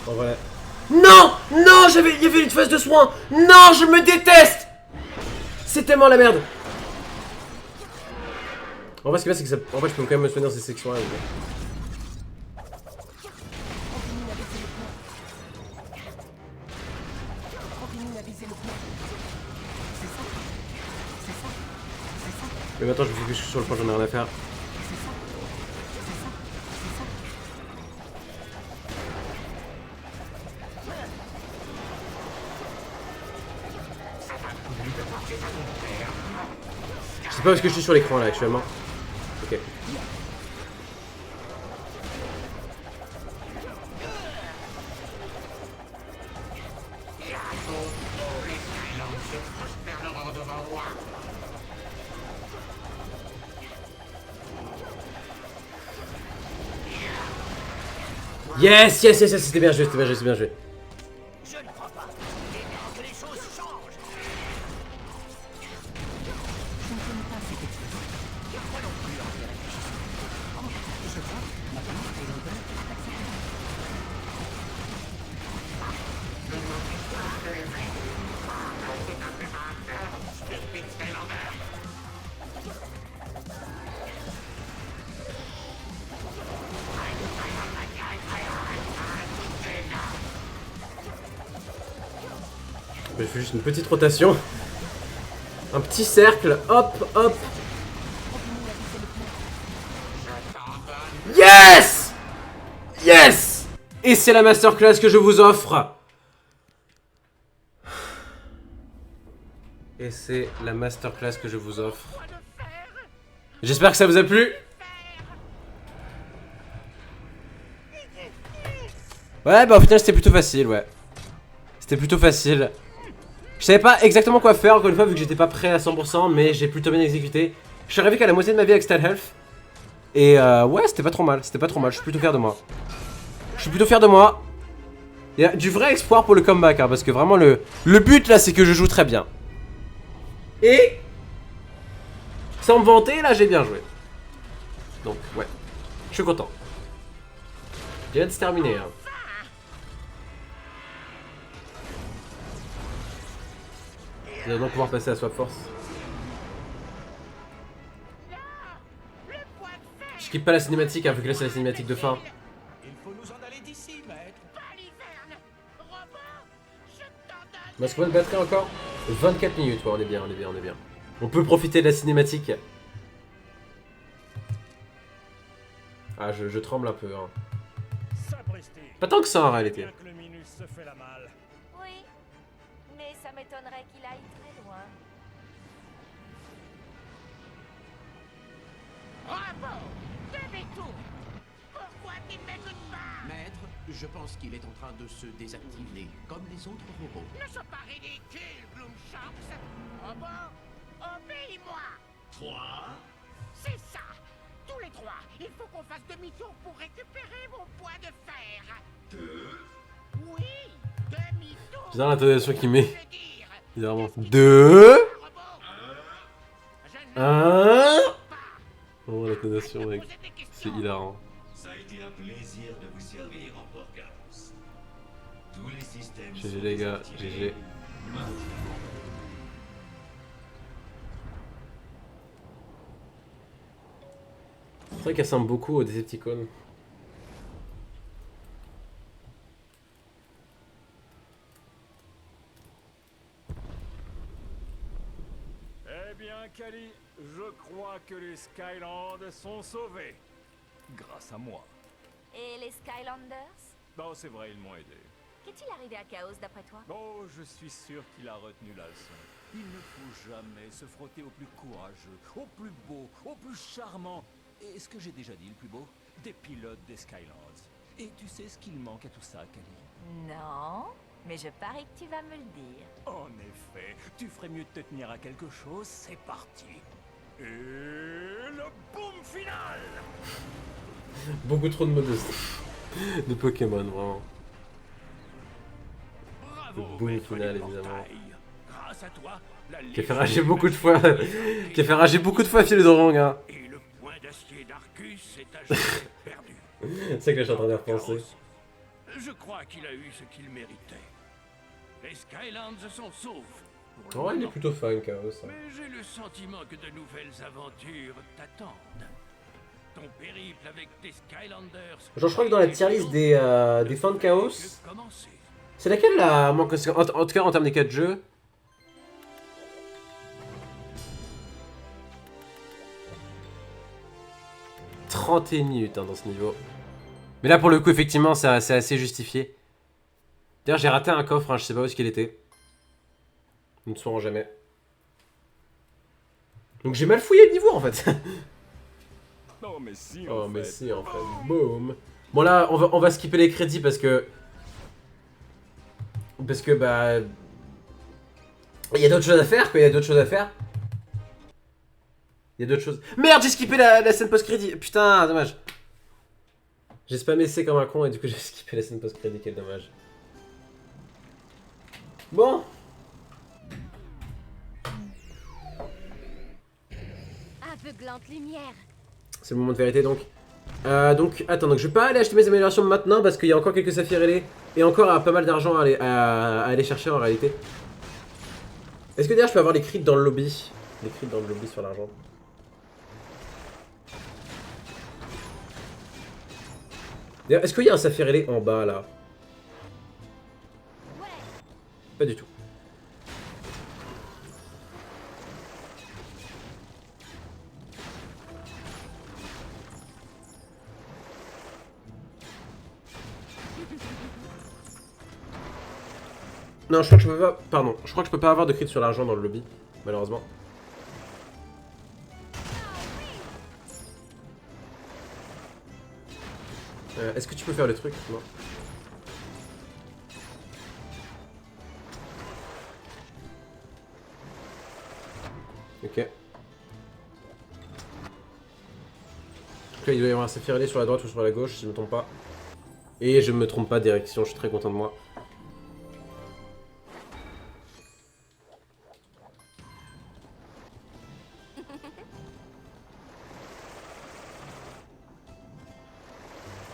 A: En vrai. Non! Non! Il y avait une phase de soin! Non! Je me déteste! C'est tellement la merde! En vrai, ce qui est, c'est que ça... En vrai, je peux quand même me soigner dans ces sections-là. Mais maintenant, je me focus sur le point, j'en ai rien à faire. Je sais pas parce que je suis sur l'écran là actuellement. Ok. Yes, yes, yes, yes, c'était bien joué, c'était bien joué, c'était bien joué.
B: Je ne crois pas. Et bien que les choses changent.
F: Je ne connais pas cette expression. Moi non plus, en y réfléchissant. Oh, je vois, maintenant, Highlander attaque sa terre.
A: Je fais juste une petite rotation. Un petit cercle, hop, hop. Yes! Yes! Et c'est la masterclass que je vous offre. Et c'est la masterclass que je vous offre. J'espère que ça vous a plu. Ouais, bah au final c'était plutôt facile, ouais. C'était plutôt facile. Je savais pas exactement quoi faire, encore une fois, vu que j'étais pas prêt à 100%, mais j'ai plutôt bien exécuté. Je suis arrivé qu'à la moitié de ma vie avec Stat Health. Et ouais, c'était pas trop mal, c'était pas trop mal, je suis plutôt fier de moi. Je suis plutôt fier de moi. Il y a du vrai espoir pour le comeback, hein, parce que vraiment le but là, c'est que je joue très bien. Et sans me vanter, là, j'ai bien joué. Donc, ouais, je suis content. Il vient de se terminer, hein. Il va donc pouvoir passer à Swap Force. Je skippe pas la cinématique, hein, vu que là c'est la cinématique de fin.
E: Il faut nous en aller d'ici, maître.
A: Bah, combien de batterie encore? 24 minutes, ouais, on est bien, on est bien, on est bien. On peut profiter de la cinématique. Ah, je tremble un peu, hein. Pas tant que ça en réalité.
C: Oui, mais ça m'étonnerait qu'il aille très loin.
B: Bravo! Demi-tour! Pourquoi tu ne m'écoutes pas?
F: Maître, je pense qu'il est en train de se désactiver, comme les autres robots.
B: Ne sois pas ridicule, Gloomshanks! Robot, obéis-moi!
G: 3.
B: C'est ça! Tous les trois, il faut qu'on fasse demi-tour pour récupérer mon poids de fer!
G: 2.
B: Oui! Demi-tour!
A: J'adore l'intonation qu'il met.
B: Je veux dire,
A: Évidemment. 2
B: robot! Je ne
A: 1.
B: pas
A: Oh, l'intonation, mec.
B: poser des
A: C'est
B: questions!
A: hilarant.
G: Ça a été un plaisir de vous servir en Port-Chaos. Tous les systèmes
A: GG
G: sont
A: les gars,
G: désactivés.
A: GG.
G: Maintenant.
A: C'est vrai qu'elle ressemble beaucoup aux Decepticons.
H: Eh bien, Kali, je crois que les Skylands sont sauvés. Grâce à moi.
C: Et les Skylanders?
H: Non, c'est vrai, ils m'ont aidé.
C: Qu'est-il arrivé à Chaos d'après toi?
H: Oh, je suis sûr qu'il a retenu la leçon. Il ne faut jamais se frotter au plus courageux, au plus beau, au plus charmant. Et ce que j'ai déjà dit, le plus beau, des pilotes des Skylands. Et tu sais ce qu'il manque à tout ça, Kali?
C: Non, mais je parie que tu vas me le dire.
H: En effet, tu ferais mieux de te tenir à quelque chose, c'est parti. Et le boom final!
A: Beaucoup trop de modes de Pokémon, vraiment.
E: Bravo,
A: Le boom
E: maître
A: final,
E: du
A: évidemment.
E: portail. Grâce à toi, la
A: Qui a fait rager
E: légende
A: beaucoup de fois. Qui a fait rager beaucoup de fois Philodorong, hein.
E: et le point d'acier d'Arcus est à jamais perdu.
A: C'est ça que je suis en train de repenser.
E: Je crois qu'il a eu ce qu'il méritait. Les Skylands sont saufs. pour le
A: Oh, il est
E: moment.
A: plutôt fun, Chaos. Hein.
E: Mais j'ai le sentiment que de nouvelles aventures t'attendent. Ton périple avec tes Skylanders.
A: Genre, je crois que dans la tier list des fans de Chaos,
E: Commencer.
A: c'est laquelle la en tout cas en termes des 4 jeux? « 31 minutes hein, dans ce niveau. Mais là pour le coup effectivement c'est assez justifié. D'ailleurs j'ai raté un coffre, hein, je sais pas où est-ce qu'il était. Nous ne saurons jamais. Donc j'ai mal fouillé le niveau en fait.
H: Non, mais si,
A: Oh
H: en
A: mais
H: fait.
A: si en fait. Boom. Bon là on va skipper les crédits parce que... Parce que bah... Il y a d'autres choses à faire quoi, il y a d'autres choses à faire. Il y a d'autres choses... Merde j'ai skippé la scène post-crédit. Putain dommage. J'ai spammé C comme un con et du coup j'ai skippé la scène post-crédit, quel dommage. Bon.
C: Aveuglante lumière.
A: C'est le moment de vérité donc. Attends, donc je vais pas aller acheter mes améliorations maintenant parce qu'il y a encore quelques saphirs ailés et encore pas mal d'argent à aller chercher en réalité. Est-ce que d'ailleurs je peux avoir les crits dans le lobby? Les crits dans le lobby sur l'argent. D'ailleurs, est-ce qu'il y a un saphir ailé en bas là?
C: Ouais.
A: Pas du tout. Non, je crois que je peux pas. Pardon, je crois que je peux pas avoir de crit sur l'argent dans le lobby. malheureusement. Est-ce que tu peux faire le truc? Non. Ok. Donc là, il doit y avoir un Saphir sur la droite ou sur la gauche, si je me trompe pas. Et je me trompe pas de direction, je suis très content de moi.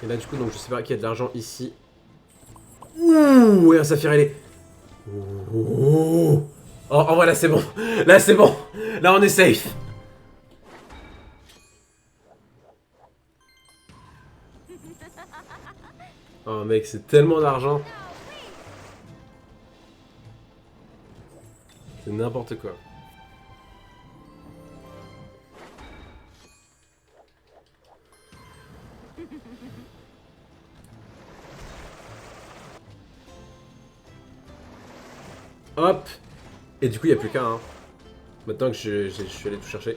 A: Et là, du coup, donc je sais pas qu'il y a de l'argent ici. Ouh, et un Saphir ailé. Oh, en vrai, là, c'est bon. Là, c'est bon. Là, on est safe. Oh, mec, c'est tellement d'argent. C'est n'importe quoi. Hop. Et du coup, il n'y a plus qu'un. Hein. Maintenant que je suis allé tout chercher.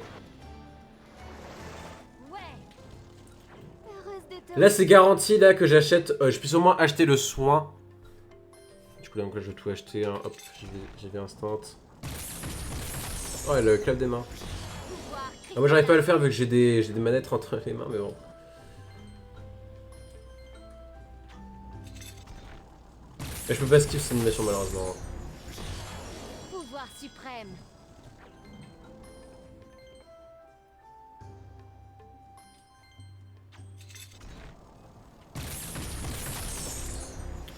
A: Là, c'est garanti là que j'achète. Je puisse au moins acheter le soin. Du coup, là, donc, là je vais tout acheter. Hein. Hop, j'y vais instant. Oh, le clap des mains. Ah, moi, j'arrive pas à le faire vu que j'ai des manettes entre les mains, mais bon. Et je peux pas skip cette animation, malheureusement.
C: Pouvoir suprême.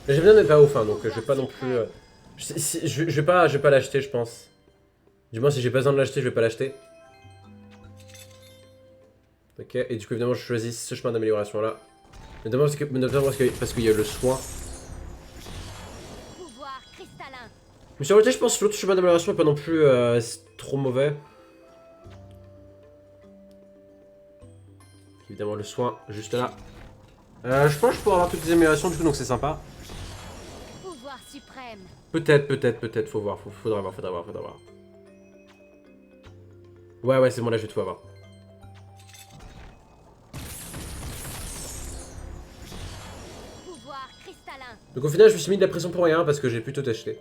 A: J'aime bien mais pas ouf, hein, donc je vais pas non plus... je vais pas l'acheter, je pense. Du moins, si j'ai pas besoin de l'acheter, je vais pas l'acheter. Ok, et du coup, évidemment, je choisis ce chemin d'amélioration là. Notamment parce qu'il y a le soin.
C: Pouvoir cristallin.
A: Mais sur le côté, je pense que l'autre chemin d'amélioration est pas non plus trop mauvais. Évidemment, le soin juste là. Je pense que je pourrais avoir toutes les améliorations du coup, donc c'est sympa.
C: Pouvoir suprême.
A: Peut-être, faut voir, faudra voir. Ouais, c'est bon, là je vais tout avoir.
C: Pouvoir cristallin.
A: Donc au final, je me suis mis de la pression pour rien parce que j'ai pu tout acheter.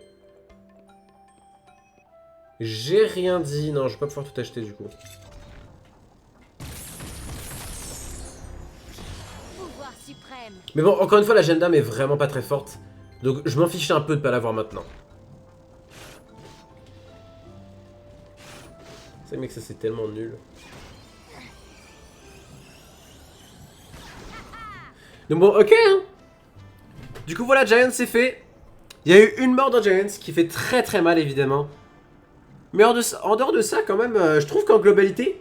A: J'ai rien dit, non, je vais pas pouvoir tout acheter du coup.
C: Pouvoir suprême.
A: Mais bon, encore une fois, l'agenda est vraiment pas très forte. Donc je m'en fiche un peu de pas l'avoir maintenant. C'est mec, ça c'est tellement nul. Donc bon, ok hein. Du coup voilà, Giants c'est fait. Il y a eu une mort dans Giants qui fait très mal évidemment. Mais en dehors de ça quand même, je trouve qu'en globalité...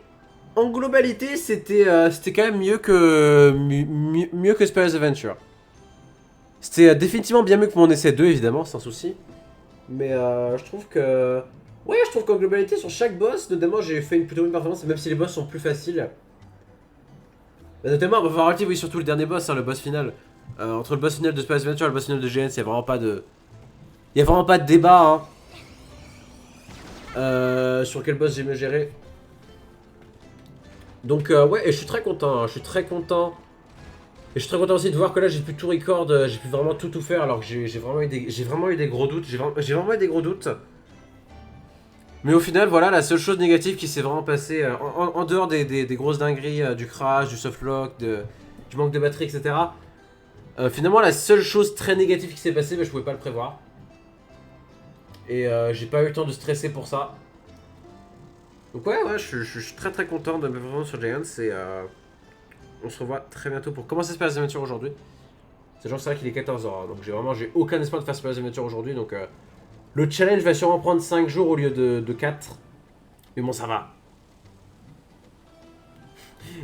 A: c'était quand même mieux que Spyro's Adventure. C'était définitivement bien mieux que mon essai 2 évidemment, sans souci. Mais je trouve que... Ouais, je trouve qu'en globalité sur chaque boss, notamment j'ai fait une plutôt bonne performance, même si les boss sont plus faciles. Bah, notamment, on va voir oui, surtout le dernier boss, hein, le boss final. Entre le boss final de Spyro's Adventure et le boss final de Giants, il n'y a vraiment pas de... Il y a vraiment pas de débat, hein. Sur quel boss j'ai mieux géré. Donc ouais, et je suis très content, hein, je suis très content. Et je suis très content aussi de voir que là j'ai pu tout record, j'ai pu vraiment tout faire alors que j'ai vraiment eu des gros doutes, j'ai vraiment eu des gros doutes. Mais au final, voilà, la seule chose négative qui s'est vraiment passée, en dehors des grosses dingueries, du crash, du softlock, du manque de batterie, etc. Finalement, la seule chose très négative qui s'est passée, je pouvais pas le prévoir. Et j'ai pas eu le temps de stresser pour ça. Donc ouais, je suis très content de ma performance sur Giants et on se revoit très bientôt pour commencer Spyro's Adventure aujourd'hui. C'est genre c'est vrai qu'il est 14h, hein, donc j'ai aucun espoir de faire Spyro's Adventure aujourd'hui, donc le challenge va sûrement prendre 5 jours au lieu de 4. Mais bon, ça va.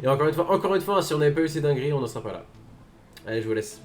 A: Et encore une fois, si on n'avait pas eu ces dingueries, on n'en serait pas là. Allez, je vous laisse.